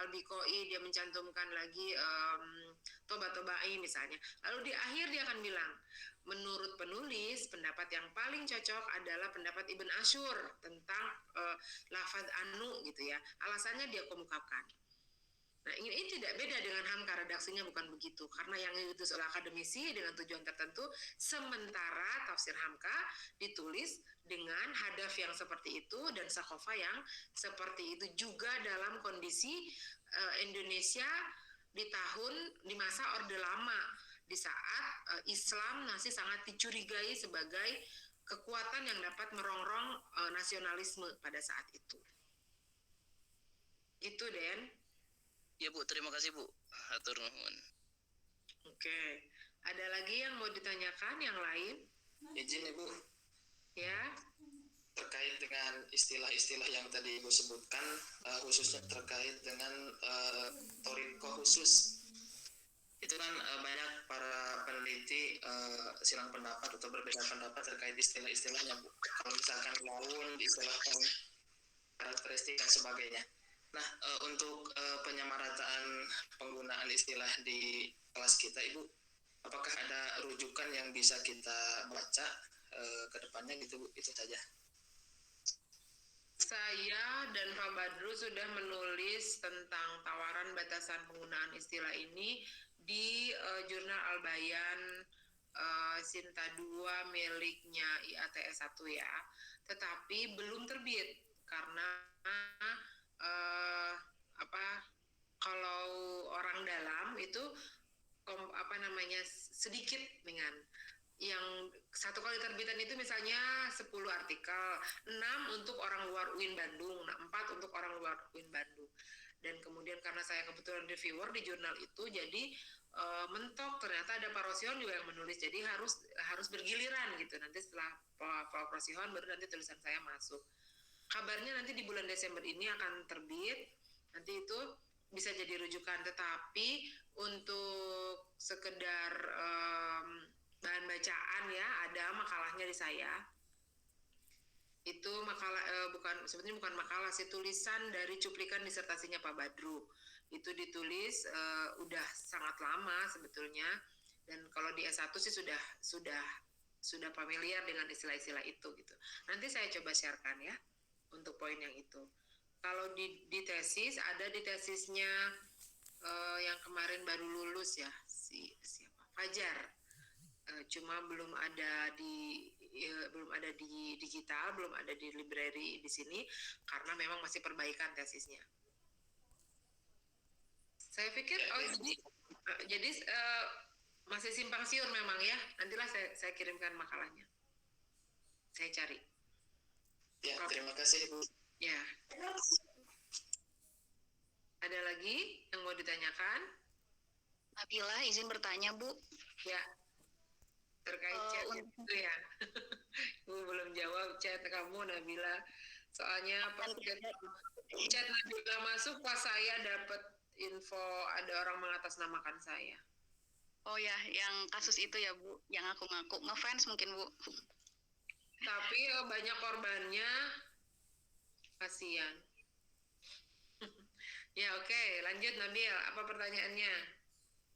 Al-Biqai dia mencantumkan lagi Toba-Tobai misalnya. Lalu di akhir dia akan bilang, menurut penulis, pendapat yang paling cocok adalah pendapat Ibn Ashur tentang lafaz anu gitu ya. Alasannya dia kemukakan. Nah, ini tidak beda dengan Hamka, redaksinya bukan begitu. Karena yang ditulis oleh akademisi dengan tujuan tertentu, sementara tafsir Hamka ditulis dengan hadaf yang seperti itu dan sakofa yang seperti itu juga dalam kondisi Indonesia di masa Orde Lama, di saat Islam masih sangat dicurigai sebagai kekuatan yang dapat merongrong nasionalisme pada saat itu. Itu, Den. Ya Bu, terima kasih Bu. Hatur nuhun. Oke. Ada lagi yang mau ditanyakan yang lain? Izin Ibu, Ya. terkait dengan istilah-istilah yang tadi Ibu sebutkan, khususnya terkait dengan toriko khusus. Itu kan banyak para peneliti silang pendapat atau berbeda pendapat terkait istilah-istilahnya Bu. Kalau misalkan laun, diistilahkan karakteristik dan sebagainya. Nah, untuk penyamarataan penggunaan istilah di kelas kita, Ibu, apakah ada rujukan yang bisa kita baca ke depannya gitu, Bu? Itu saja. Saya dan Pak Badru sudah menulis tentang tawaran batasan penggunaan istilah ini di jurnal Al-Bayan Sinta 2 miliknya IATS 1 ya. Tetapi belum terbit karena kalau orang dalam itu sedikit dengan yang satu kali terbitan itu misalnya 10 artikel, 6 untuk orang luar UIN Bandung, 4 untuk orang luar UIN Bandung. Dan kemudian karena saya kebetulan reviewer di jurnal itu, jadi mentok ternyata ada Pak Rosion juga yang menulis, jadi harus bergiliran gitu. Nanti setelah Pak Rosion baru nanti tulisan saya masuk. Kabarnya nanti di bulan Desember ini akan terbit, nanti itu bisa jadi rujukan, tetapi untuk sekedar bahan bacaan ya, ada makalahnya di saya. Itu makalah sebetulnya bukan makalah sih, tulisan dari cuplikan disertasinya Pak Badru. Itu ditulis udah sangat lama sebetulnya, dan kalau di S1 sih sudah familiar dengan istilah-istilah itu gitu. Nanti saya coba sharekan ya untuk poin yang itu. Kalau di tesis, ada di tesisnya yang kemarin baru lulus ya, siapa? Fajar. Cuma belum ada di digital, belum ada di library di sini karena memang masih perbaikan tesisnya. Saya pikir jadi masih simpang siur memang ya. Nantilah saya kirimkan makalahnya. Saya cari. Ya, terima kasih Bu. Ya. Ada lagi yang mau ditanyakan? Nabila, izin bertanya, Bu. Ya. Terkait chat itu ya. Ibu belum jawab chat kamu, Nabila. Soalnya pas chat Nabila masuk, pas saya dapat info ada orang mengatasnamakan saya. Oh ya, yang kasus itu ya, Bu. Yang aku ngaku ngefans mungkin, Bu. Tapi banyak korbannya, kasihan. Ya oke, lanjut Nabil. Apa pertanyaannya?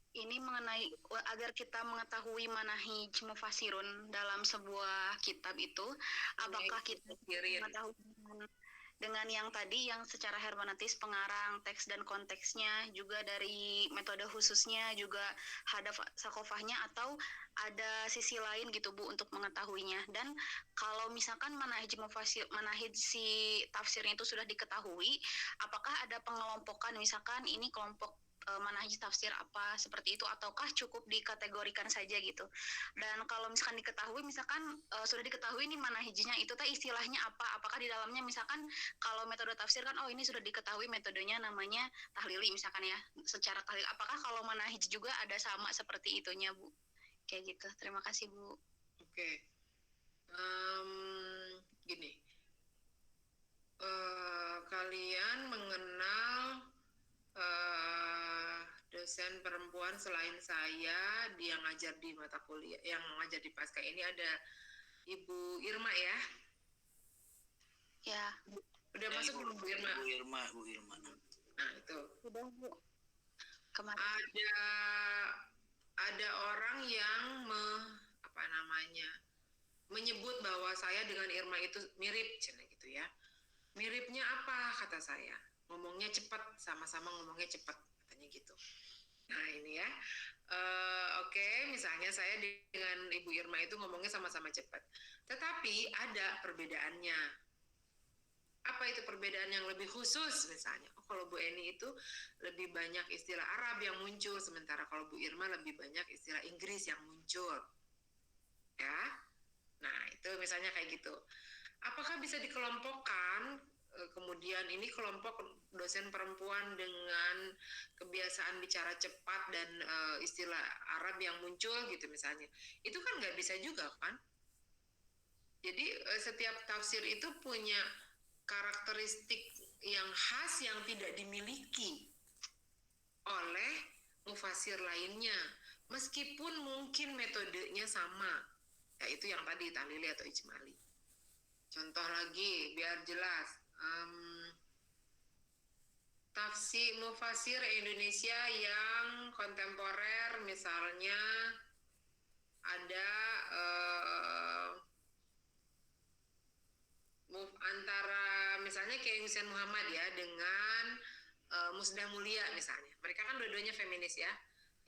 Ini mengenai agar kita mengetahui manahij mufasirun dalam sebuah kitab itu, apakah kita mengetahui dengan yang tadi yang secara hermeneutis pengarang teks dan konteksnya, juga dari metode khususnya, juga hadaf sakofahnya, atau ada sisi lain gitu Bu untuk mengetahuinya. Dan kalau misalkan manahij si tafsirnya itu sudah diketahui, apakah ada pengelompokan, misalkan ini kelompok manhaj tafsir apa seperti itu, ataukah cukup dikategorikan saja gitu? Dan kalau misalkan diketahui, misalkan sudah diketahui nih manhajnya itu teh istilahnya apa? Apakah di dalamnya misalkan kalau metode tafsir kan oh ini sudah diketahui metodenya namanya tahlili misalkan ya, secara tahlil. Apakah kalau manhaj juga ada sama seperti itunya Bu? Kayak gitu. Terima kasih Bu. Oke. Gini. Kalian mengenal dosen perempuan selain saya, dia ngajar di mata kuliah, yang ngajar di Pasca ini ada Ibu Irma ya? Ya. Udah masuk belum Bu Irma? Bu Irma. Nah itu. Sudah Bu. Kemarin. Ada orang yang menyebut bahwa saya dengan Irma itu mirip, cina gitu ya. Miripnya apa kata saya? Ngomongnya cepat, sama-sama ngomongnya cepat, katanya gitu. Nah ini ya, oke, misalnya saya dengan Ibu Irma itu ngomongnya sama-sama cepat. Tetapi ada perbedaannya. Apa itu perbedaan yang lebih khusus misalnya? Oh, kalau Bu Eni itu lebih banyak istilah Arab yang muncul, sementara kalau Bu Irma lebih banyak istilah Inggris yang muncul. Ya, nah itu misalnya kayak gitu. Apakah bisa dikelompokkan? Kemudian ini kelompok dosen perempuan dengan kebiasaan bicara cepat dan istilah Arab yang muncul gitu misalnya. Itu kan nggak bisa juga kan? Jadi setiap tafsir itu punya karakteristik yang khas yang tidak dimiliki oleh mufasir lainnya. Meskipun mungkin metodenya sama, yaitu yang tadi tahlili atau ijmali. Contoh lagi biar jelas. Tafsir mufasir Indonesia yang kontemporer misalnya ada antara misalnya Kiai Hussein Muhammad ya dengan Musdah Mulia misalnya. Mereka kan dua-duanya feminis ya.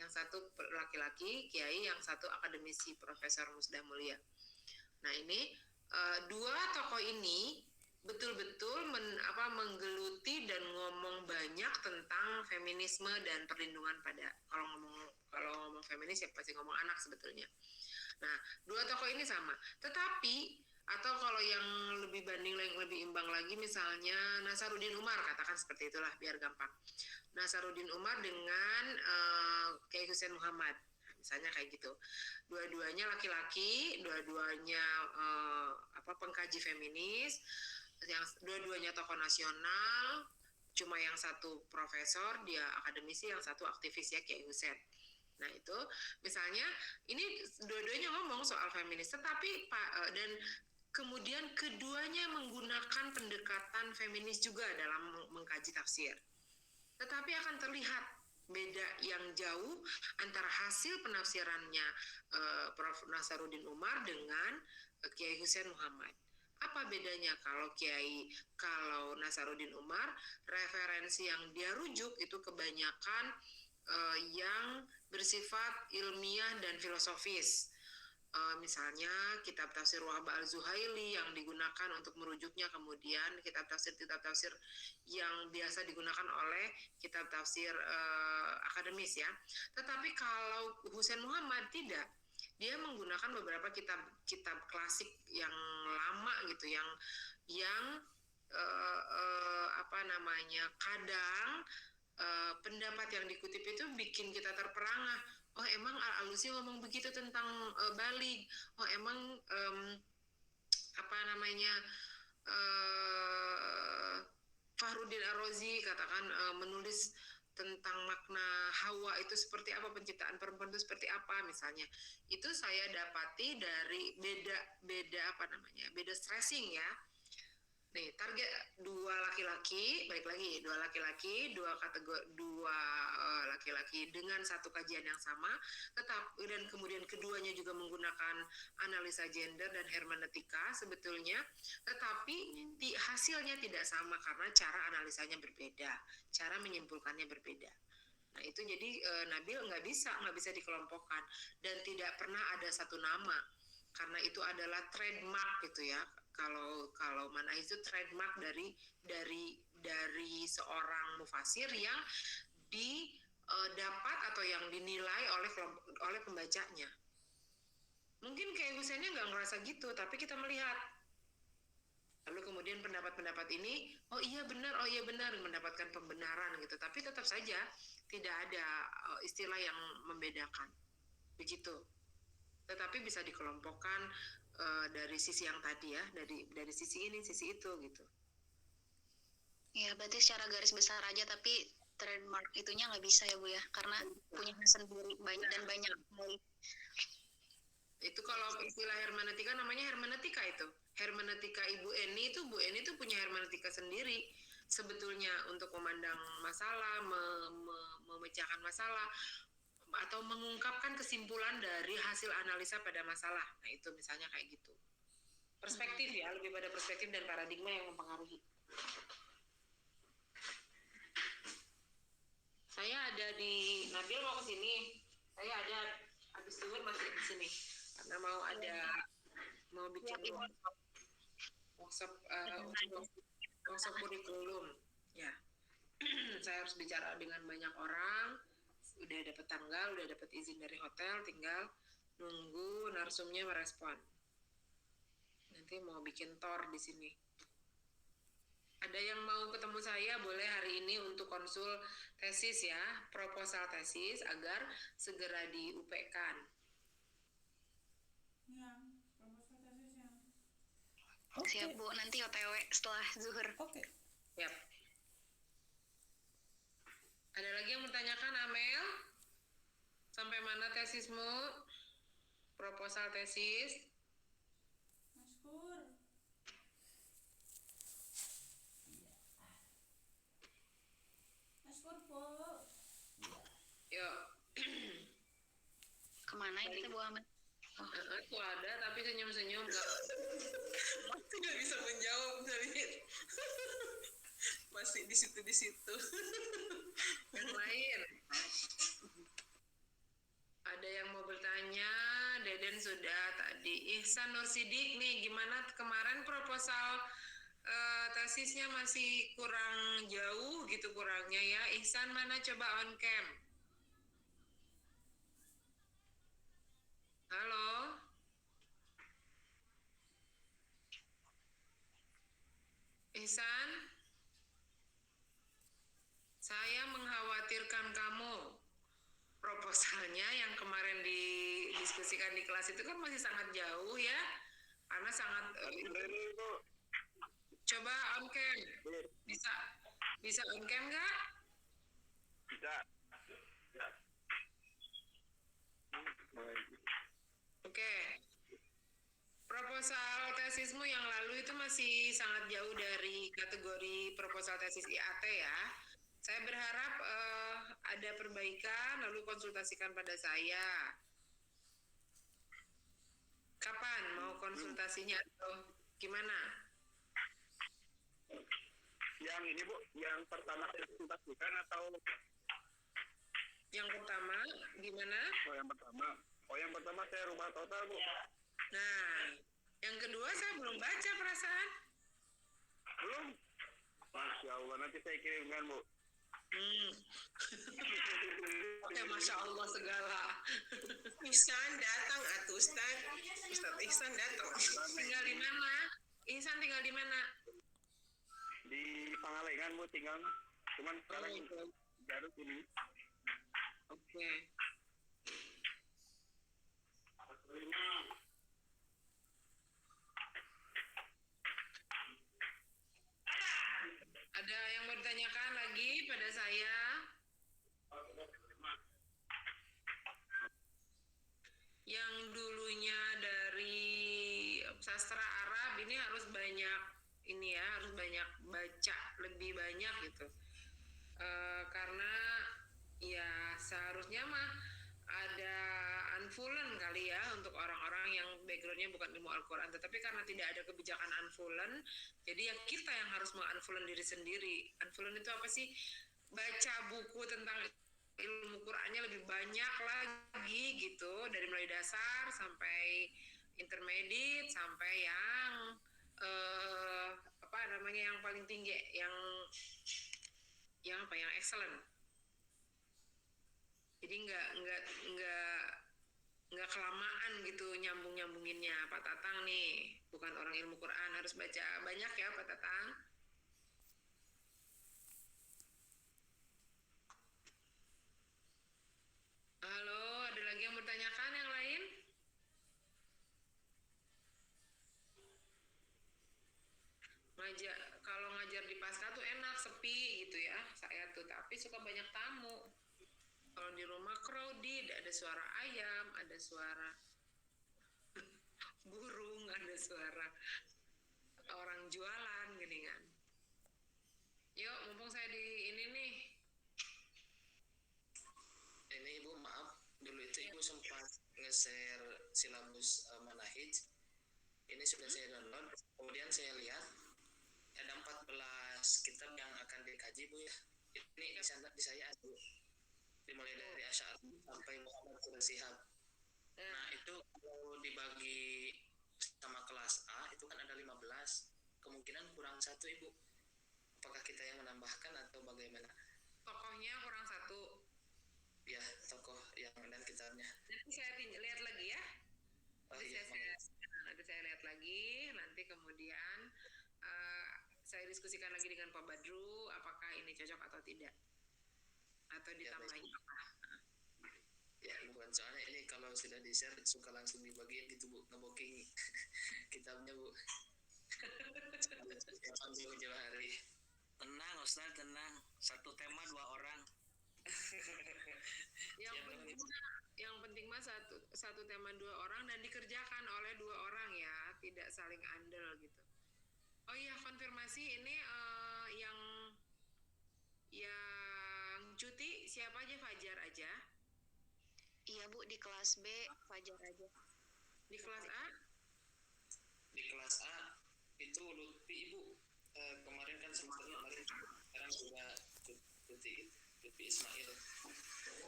Yang satu laki-laki Kiai, yang satu akademisi Profesor Musdah Mulia. Nah ini dua tokoh ini betul-betul menggeluti dan ngomong banyak tentang feminisme dan perlindungan pada, kalau ngomong feminis ya pasti ngomong anak sebetulnya. Nah, dua tokoh ini sama. Tetapi atau kalau yang lebih imbang lagi misalnya Nasaruddin Umar, katakan seperti itulah biar gampang. Nasaruddin Umar dengan Kiai Hussein Muhammad. Misalnya kayak gitu. Dua-duanya laki-laki, dua-duanya pengkaji feminis, yang dua-duanya tokoh nasional, cuma yang satu profesor, dia akademisi, yang satu aktivis ya Kiai Hussein. Nah itu misalnya ini dua-duanya ngomong soal feminis, tetapi dan kemudian keduanya menggunakan pendekatan feminis juga dalam mengkaji tafsir. Tetapi akan terlihat beda yang jauh antara hasil penafsirannya Prof. Nasaruddin Umar dengan Kiai Hussein Muhammad. Apa bedanya? Kalau Nasaruddin Umar, referensi yang dia rujuk itu kebanyakan yang bersifat ilmiah dan filosofis. Misalnya kitab tafsir Wahab al-Zuhaili yang digunakan untuk merujuknya, kemudian kitab tafsir yang biasa digunakan oleh kitab tafsir akademis ya. Tetapi kalau Hussein Muhammad tidak, dia menggunakan beberapa kitab klasik yang lama gitu, yang kadang pendapat yang dikutip itu bikin kita terperangah. Oh emang Al-Alusi ngomong begitu tentang balik. Oh emang Fahruddin Ar-Razi katakan menulis tentang makna Hawa itu seperti apa, penciptaan perempuan itu seperti apa misalnya. Itu saya dapati dari beda stressing ya. Nih, target dua laki-laki, balik lagi, dua laki-laki, dua kategori, laki-laki dengan satu kajian yang sama, dan kemudian keduanya juga menggunakan analisa gender dan hermeneutika sebetulnya, tetapi hasilnya tidak sama karena cara analisanya berbeda, cara menyimpulkannya berbeda. Nah itu jadi Nabil nggak bisa dikelompokkan dan tidak pernah ada satu nama karena itu adalah trademark gitu ya. Kalau Manahij itu trademark dari seorang mufasir yang didapat atau yang dinilai oleh pembacanya. Mungkin kayak Husainnya nggak ngerasa gitu, tapi kita melihat. Lalu kemudian pendapat-pendapat ini, oh iya benar, mendapatkan pembenaran gitu. Tapi tetap saja tidak ada istilah yang membedakan. Begitu. Tetapi bisa dikelompokkan dari sisi yang tadi ya, dari sisi ini, sisi itu gitu. Ya, berarti secara garis besar aja, tapi trademark itunya nggak bisa ya Bu ya, karena punya sendiri banyak. Itu kalau istilah hermeneutika namanya hermeneutika itu. Hermeneutika Ibu Eni itu punya hermeneutika sendiri sebetulnya untuk memandang masalah, memecahkan masalah, atau mengungkapkan kesimpulan dari hasil analisa pada masalah. Nah itu misalnya kayak gitu. Perspektif ya, lebih pada perspektif dan paradigma yang mempengaruhi. Saya ada di Nabil mau ke sini. Saya ada habis zuhur masih di sini karena mau bikin workshop kurikulum. Ya, saya harus bicara dengan banyak orang. Udah dapat tanggal, udah dapat izin dari hotel, tinggal nunggu narsumnya merespon. Nanti mau bikin tor di sini. Ada yang mau ketemu saya boleh hari ini untuk konsul tesis ya, proposal tesis agar segera di UP-kan. Ya, proposal tesisnya. Siap Bu, nanti OTW setelah zuhur. Oke. Yap. Ada lagi yang bertanyakan, Amel? Sampai mana tesismu? Proposal tesis? Mas Pur. Mas Pur, Po. Yuk. Kemana ini Bu Ahmad? Aku ada, tapi senyum-senyum. Tidak bisa menjawab dari masih di situ. Yang lain. Ada yang mau bertanya? Deden sudah tadi. Ihsan Nur Sidik nih, gimana kemarin proposal tesisnya masih kurang jauh gitu kurangnya ya. Ihsan mana coba on cam? Halo? Ihsan? Saya mengkhawatirkan kamu. Proposalnya yang kemarin didiskusikan di kelas itu kan masih sangat jauh ya. Karena sangat coba on cam. Bisa on cam nggak? Bisa. Oke. Proposal tesismu yang lalu itu masih sangat jauh dari kategori proposal tesis IAT ya. Saya berharap ada perbaikan, lalu konsultasikan pada saya. Kapan mau konsultasinya atau gimana? Yang ini Bu, yang pertama saya konsultasikan atau Yang pertama gimana? yang pertama saya rubah total Bu. Nah, yang kedua saya belum baca perasaan. Belum? Masya Allah, nanti saya kirimkan Bu. Ya Masya Allah segala. Ihsan datang atuh Ustaz Ihsan datang. Tinggal di mana? Ihsan tinggal di mana? Di Pangalengan Bu tinggal. Cuman sekarang Garut ini. Oke. Ada yang bertanyakan lagi pada saya? Yang dulunya dari sastra Arab ini harus banyak ini ya, harus banyak baca, lebih banyak gitu. Karena ya seharusnya mah ada unfullen kali ya untuk orang-orang yang backgroundnya bukan ilmu Al-Quran, tetapi karena tidak ada kebijakan unfullen, jadi ya kita yang harus mengunfullen diri sendiri. Unfullen itu apa sih? Baca buku tentang ilmu Qurannya lebih banyak lagi gitu, dari mulai dasar sampai intermediate sampai yang apa namanya yang paling tinggi, yang apa, yang excellent. Jadi nggak kelamaan gitu nyambunginnya. Pak Tatang nih bukan orang ilmu Quran, harus baca banyak ya Pak Tatang. Halo, ada lagi yang bertanyakan yang lain? Kalau ngajar di pasca tuh enak, sepi gitu ya saya tuh, tapi suka banyak tamu. Kalau di rumah crowded, ada suara ayam, ada suara burung, ada suara orang jualan gini kan. Yuk, mumpung saya di ini nih. Ini Ibu, maaf, dulu itu Ibu sempat nge-share silabus Manahij. Ini sudah saya download, kemudian saya lihat ada 14 kitab yang akan dikaji Bu ya. Ini di saya ada Bu. Dimulai dari Asy'ari sampai Muhammad Quraish Shihab. Nah, itu kalau dibagi sama kelas A itu kan ada 15. Kemungkinan kurang satu Ibu. Apakah kita yang menambahkan atau bagaimana? Tokohnya kurang satu. Ya, tokoh yang dan kitabnya. Nanti saya lihat lagi ya. Oh iya, Nanti saya lihat lagi, nanti kemudian saya diskusikan lagi dengan Pak Badru apakah ini cocok atau tidak, atau ditambahin apa. Ya, bukan soalnya ini kalau sudah di-share suka langsung dibagiin gitu Bu, nge-booking kitabnya Bu. Jauh-jauh hari. Tenang Ustaz, tenang. Satu tema 2 orang. Yang penting mah satu tema 2 orang dan dikerjakan oleh 2 orang ya, tidak saling andel gitu. Oh iya, konfirmasi ini yang cuti siapa aja? Fajar aja? Iya Bu, di kelas B Fajar aja. Di kelas A? Di kelas A itu Lutfi Ibu. Kemarin kan semester kemarin, sekarang juga Lutfi Ismail.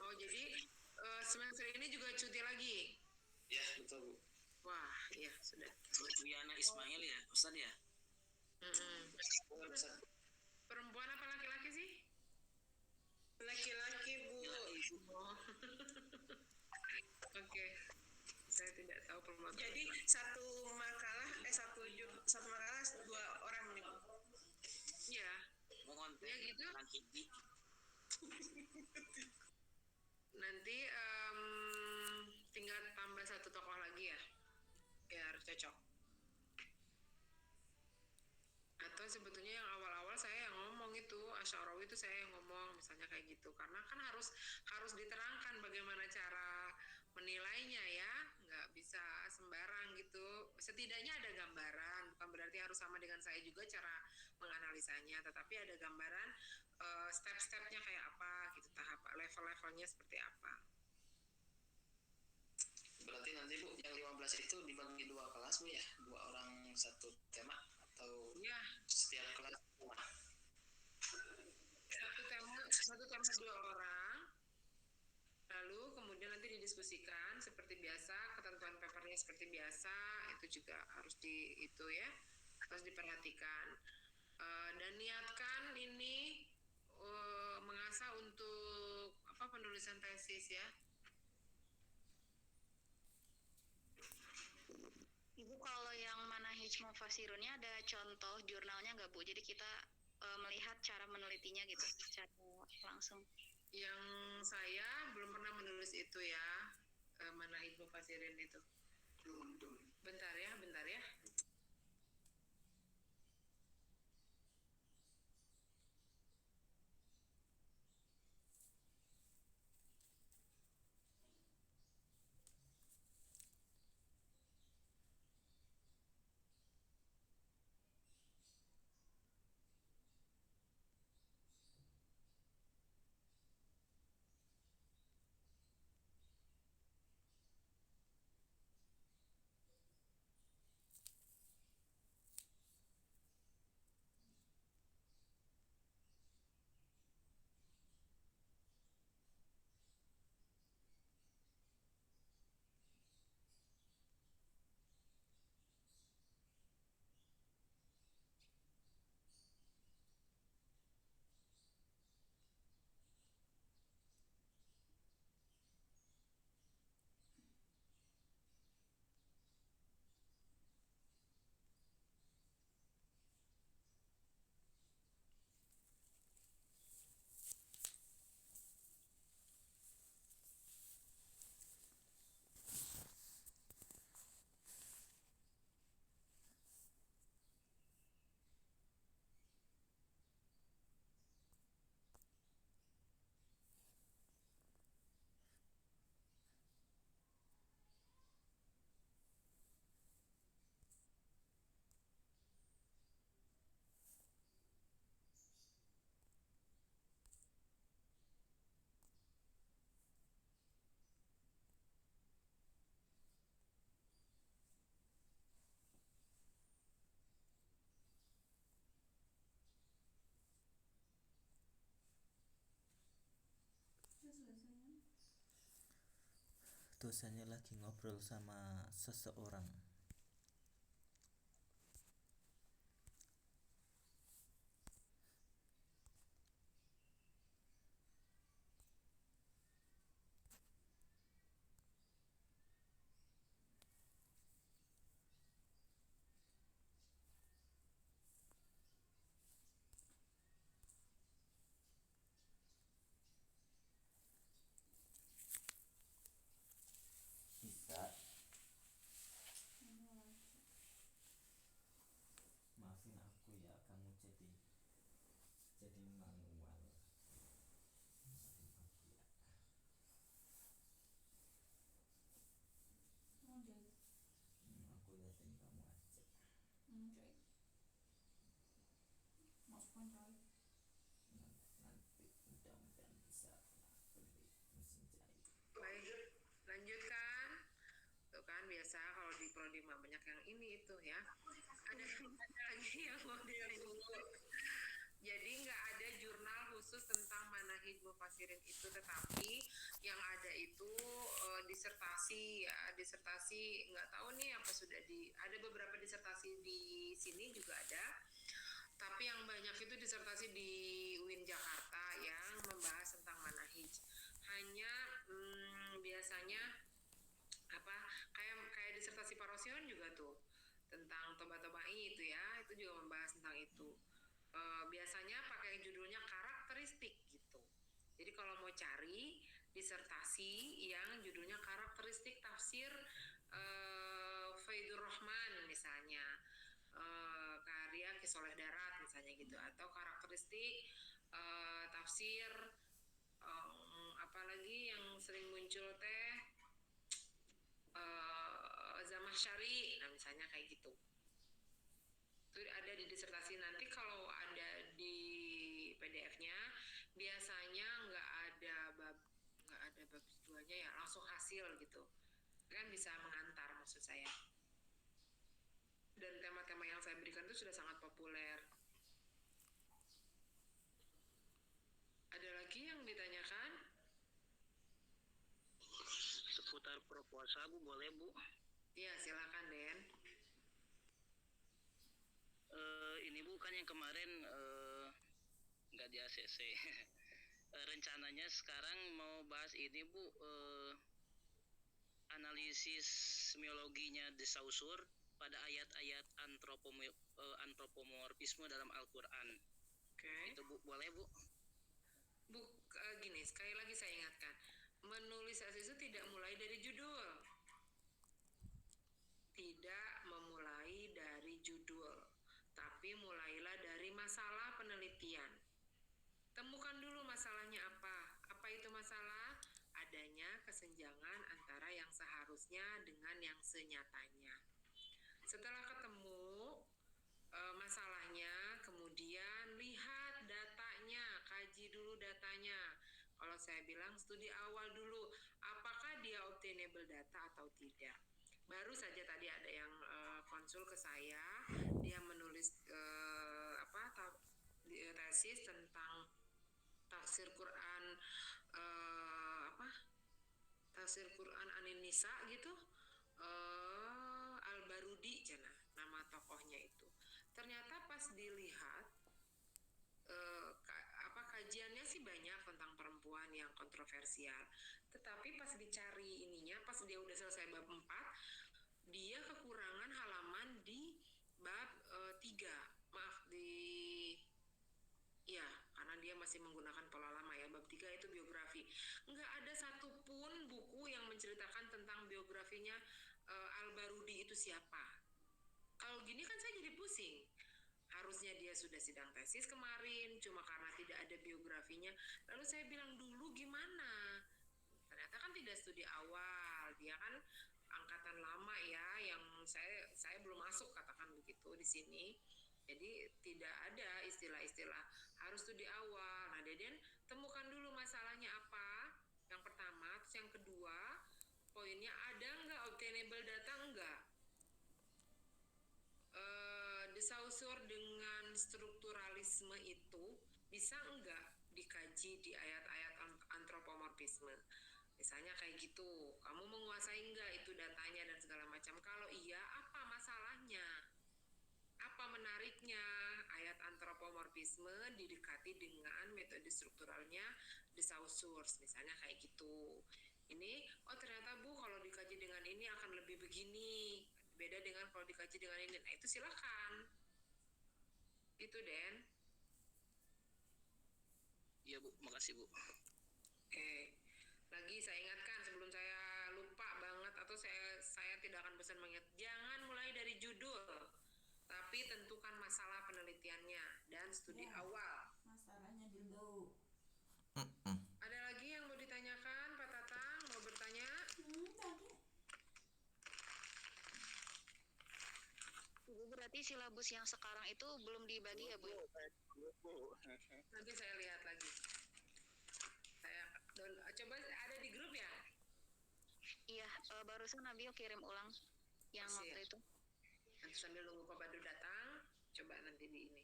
Oh, jadi semester ini juga cuti lagi? Ya, betul Bu. Wah, iya sudah. Wiana Ismail ya, Ustaz ya? Perempuan apa laki-laki sih? Laki-laki Bu. Oh. Oke. Saya tidak tahu perempuan. Jadi satu makalah 2 orang nih Bu. Iya. Mohon Ya gitu. Nanti tinggal tambah 1 tokoh lagi ya, biar cocok. Atau sebetulnya yang awal-awal saya yang ngomong itu, Asy'arawi itu saya yang ngomong, misalnya kayak gitu. Karena kan harus diterangkan bagaimana cara menilainya ya, nggak bisa sembarang gitu. Setidaknya ada gambaran, bukan berarti harus sama dengan saya juga cara menganalisanya, tetapi ada gambaran step-stepnya kayak apa gitu, tahap level-levelnya seperti apa. Berarti nanti Bu yang 15 itu dibagi 2 kelas Bu ya, 2 orang 1 tema atau ya, setiap kelas satu tema 2 orang, lalu kemudian nanti didiskusikan seperti biasa, ketentuan papernya seperti biasa, itu juga harus harus diperhatikan. Dan niatkan ini mengasah untuk penulisan tesis ya. Ibu, kalau yang Manahij Mufasirunnya ada contoh jurnalnya nggak Bu? Jadi kita melihat cara menelitinya gitu, secara langsung. Yang saya belum pernah menulis itu ya, Manahij Mufasirin itu. Bentar ya. dosennya lagi ngobrol sama seseorang. Bisa. Maafin aku ya, kamu jadi manual. Maafin aku ya. Mau jahit? Aku liatin kamu aja. Jahit. Masukkan jahit. Nanti mudah-mudahan bisa beli mesin jahit. Baik, lanjutkan. Tuh kan biasa kalau di prodi mah banyak yang ini itu ya. Ada lagi yang mau ditanyakan. Jadi nggak ada jurnal khusus tentang manahij mufasirin itu, tetapi yang ada itu disertasi ya, disertasi nggak tahu nih apa sudah ada beberapa disertasi di sini juga ada, tapi yang banyak itu disertasi di UIN Jakarta yang membahas tentang manahij. Hanya biasanya apa kayak disertasi Pak Rosion juga tuh tentang toba-tobai itu ya, itu juga membahas tentang itu. Biasanya pakai judulnya karakteristik gitu. Jadi kalau mau cari disertasi yang judulnya karakteristik tafsir Faidur Rahman misalnya, karya Kisoleh Darat misalnya gitu, atau karakteristik tafsir apalagi yang sering muncul teh Zamakhsyari, nah misalnya kayak gitu. Itu ada di disertasi. Nanti kalau ada di PDF-nya biasanya nggak ada bab 2-nya ya, langsung hasil gitu kan, bisa mengantar maksud saya. Dan tema-tema yang saya berikan itu sudah sangat populer. Ada lagi yang ditanyakan? Seputar propuasa Bu, boleh Bu? Iya, silakan Den. Ini Bu, kan yang kemarin nggak di ACC. Rencananya sekarang mau bahas ini Bu, analisis semiologinya de Saussure pada ayat-ayat antropomorfisme dalam Al-Quran. Oke. Itu Bu, boleh Bu? Gini, sekali lagi saya ingatkan, menulis itu tidak mulai dari judul. Tidak memulai dari judul, tapi mulailah dari masalah penelitian. Temukan dulu masalahnya apa. Apa itu masalah? Adanya kesenjangan antara yang seharusnya dengan yang senyatanya. Setelah ketemu masalahnya, kemudian lihat datanya, kaji dulu datanya. Kalau saya bilang studi awal dulu, apakah dia obtainable data atau tidak. Baru saja tadi ada yang konsul ke saya, dia menulis tesis tentang tafsir Quran tafsir Quran An-Nisa gitu, Al-Barudi cenah nama tokohnya itu. Ternyata pas dilihat kajiannya sih banyak tentang perempuan yang kontroversial, tetapi pas dicari ininya, pas dia udah selesai bab 4, dia kekurangan halaman di bab 3. Karena dia masih menggunakan pola lama ya, bab 3 itu biografi. Nggak ada satupun buku yang menceritakan tentang biografinya Al-Barudi itu siapa. Kalau gini kan saya jadi pusing. Harusnya dia sudah sidang tesis kemarin, cuma karena tidak ada biografinya. Lalu saya bilang dulu gimana? Ternyata kan tidak studi awal, dia kan angkatan lama ya, yang saya belum masuk katakan begitu di sini. Jadi tidak ada istilah-istilah harus studi awal. Nah, Deden temukan dulu masalahnya apa. Yang pertama, terus yang kedua, poinnya ada nggak obtainable data enggak? De Saussure dengan strukturalisme itu bisa enggak dikaji di ayat-ayat antropomorfisme? Misalnya kayak gitu, kamu menguasai nggak itu datanya dan segala macam. Kalau iya, apa masalahnya? Apa menariknya ayat antropomorfisme didekati dengan metode strukturalnya the source, misalnya kayak gitu. Ini, oh ternyata Bu, kalau dikaji dengan ini akan lebih begini, beda dengan kalau dikaji dengan ini. Nah itu silakan. Itu Den. Iya Bu, makasih Bu. Oke. Lagi saya ingatkan sebelum saya lupa banget atau saya tidak akan bosan mengingat, jangan mulai dari judul, tapi tentukan masalah penelitiannya dan studi awal. Masalahnya dulu. Ada lagi yang mau ditanyakan, Pak Tatang? Mau bertanya? Tadi. Ibu, berarti silabus yang sekarang itu belum dibagi ya Bu? Nanti saya lihat lagi. Saya coba ada di grup ya? Iya, barusan Nabil kirim ulang yang Masih waktu ya? itu. Nanti sambil nunggu Pak Badu datang, coba nanti di ini.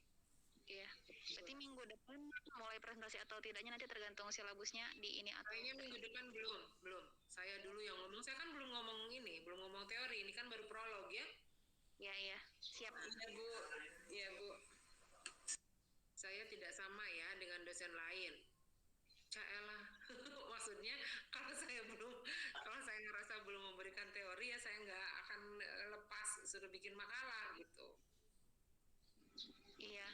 Iya, berarti minggu depan mulai presentasi atau tidaknya nanti tergantung silabusnya di ini atau Kayaknya minggu depan belum. Saya dulu yang ngomong. Saya kan belum ngomong ini, belum ngomong teori. Ini kan baru prolog ya. Iya, siap. Iya Bu. Saya tidak sama ya dengan dosen lain. Caelah. Maksudnya kalau saya ngerasa belum memberikan teori ya saya nggak akan lepas suruh bikin makalah gitu. Iya,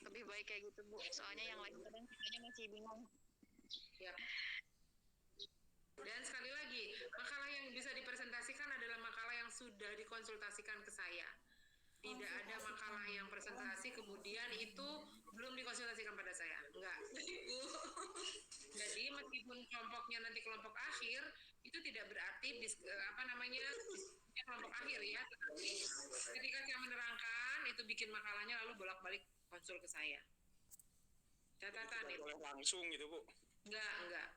lebih baik kayak gitu Bu. Soalnya yang lain kadang kayaknya masih bingung. Ya. Dan sekali lagi, makalah yang bisa dipresentasikan adalah makalah yang sudah dikonsultasikan ke saya. Tidak ada makalah yang presentasi kemudian itu belum dikonsultasikan pada saya. Enggak. Jadi meskipun kelompoknya nanti kelompok akhir, itu tidak berarti kelompok akhir ya. Tetapi ketika saya menerangkan, itu bikin makalahnya lalu bolak-balik konsul ke saya. Catatan itu. Boleh langsung gitu Bu. Enggak.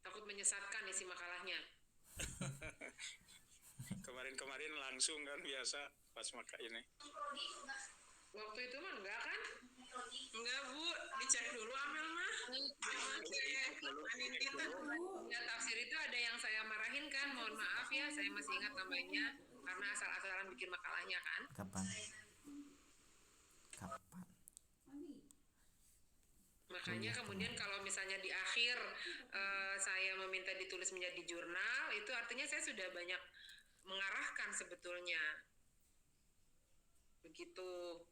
Takut menyesatkan isi makalahnya. Kemarin langsung kan biasa pas maka ini. Waktu itu mah enggak kan? Enggak Bu, dicek dulu Amel mah. Ya, tafsir itu ada yang saya marahin kan, mohon maaf ya, saya masih ingat namanya karena asal-asalan bikin makalahnya kan. Kapan? Makanya kemudian kalau misalnya di akhir saya meminta ditulis menjadi jurnal, itu artinya saya sudah banyak mengarahkan sebetulnya. Begitu.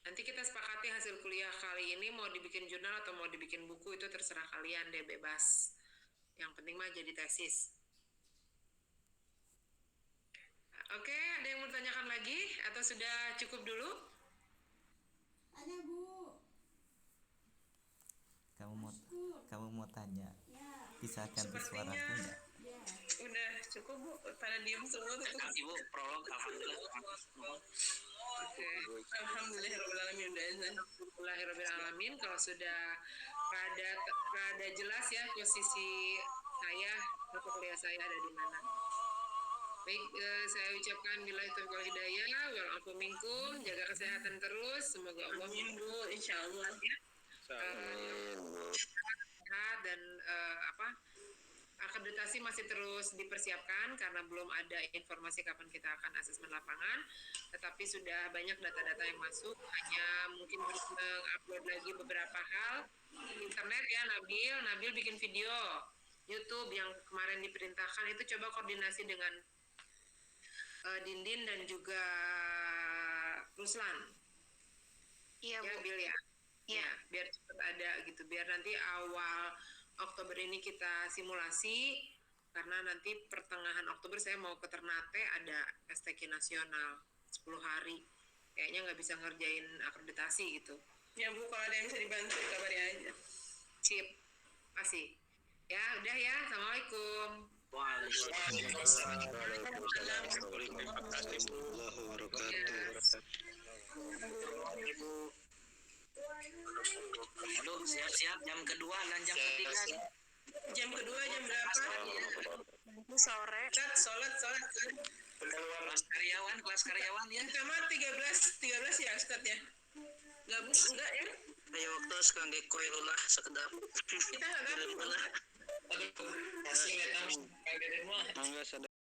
Nanti kita sepakati hasil kuliah kali ini mau dibikin jurnal atau mau dibikin buku, itu terserah kalian deh, bebas. Yang penting mah jadi tesis. Oke, ada yang mau tanyakan lagi atau sudah cukup dulu? Ada Bu. Kamu mau tanya? Ya. Bisa ganti Sepertinya suaraku enggak? Ya. udah cukup Bu, pada diem semua tuh. Ibu prolog alhamdulillah. Oke. Alhamdulillahirobbilalamin. Kalau sudah rada jelas ya posisi saya, mata kuliah saya ada di mana. Baik, saya ucapkan billahi taufiq wal hidayah, wal afu minkum, jaga kesehatan terus, semoga Allah mendukung, insyaallah ya. Sehat dan akreditasi masih terus dipersiapkan karena belum ada informasi kapan kita akan asesmen lapangan, tetapi sudah banyak data-data yang masuk, hanya mungkin harus mengupload lagi beberapa hal di internet ya. Nabil bikin video YouTube yang kemarin diperintahkan, itu coba koordinasi dengan Dindin dan juga Ruslan. Iya Ya Bu. Bil ya. Ya, biar cepat ada gitu, biar nanti awal Oktober ini kita simulasi, karena nanti pertengahan Oktober saya mau ke Ternate ada STQ nasional 10 hari. Kayaknya nggak bisa ngerjain akreditasi gitu. Ya Bu, kalau ada yang bisa dibantu kabari aja. Sip, kasih. Ya, udah ya. Assalamualaikum. Waalaikumsalam. Aduh, siap-siap jam kedua dan jam ketiga. Jam kedua jam berapa? Sore. Sholat. Kelas karyawan ya. Kamar 13 ya Ustaz ya? Enggak Bu, enggak ya? Ayo waktu sekarang gekoy ulah sekedap. Kita enggak gabung. Aduh, kasih eta mah Kang Deden mah. Mangga sadaya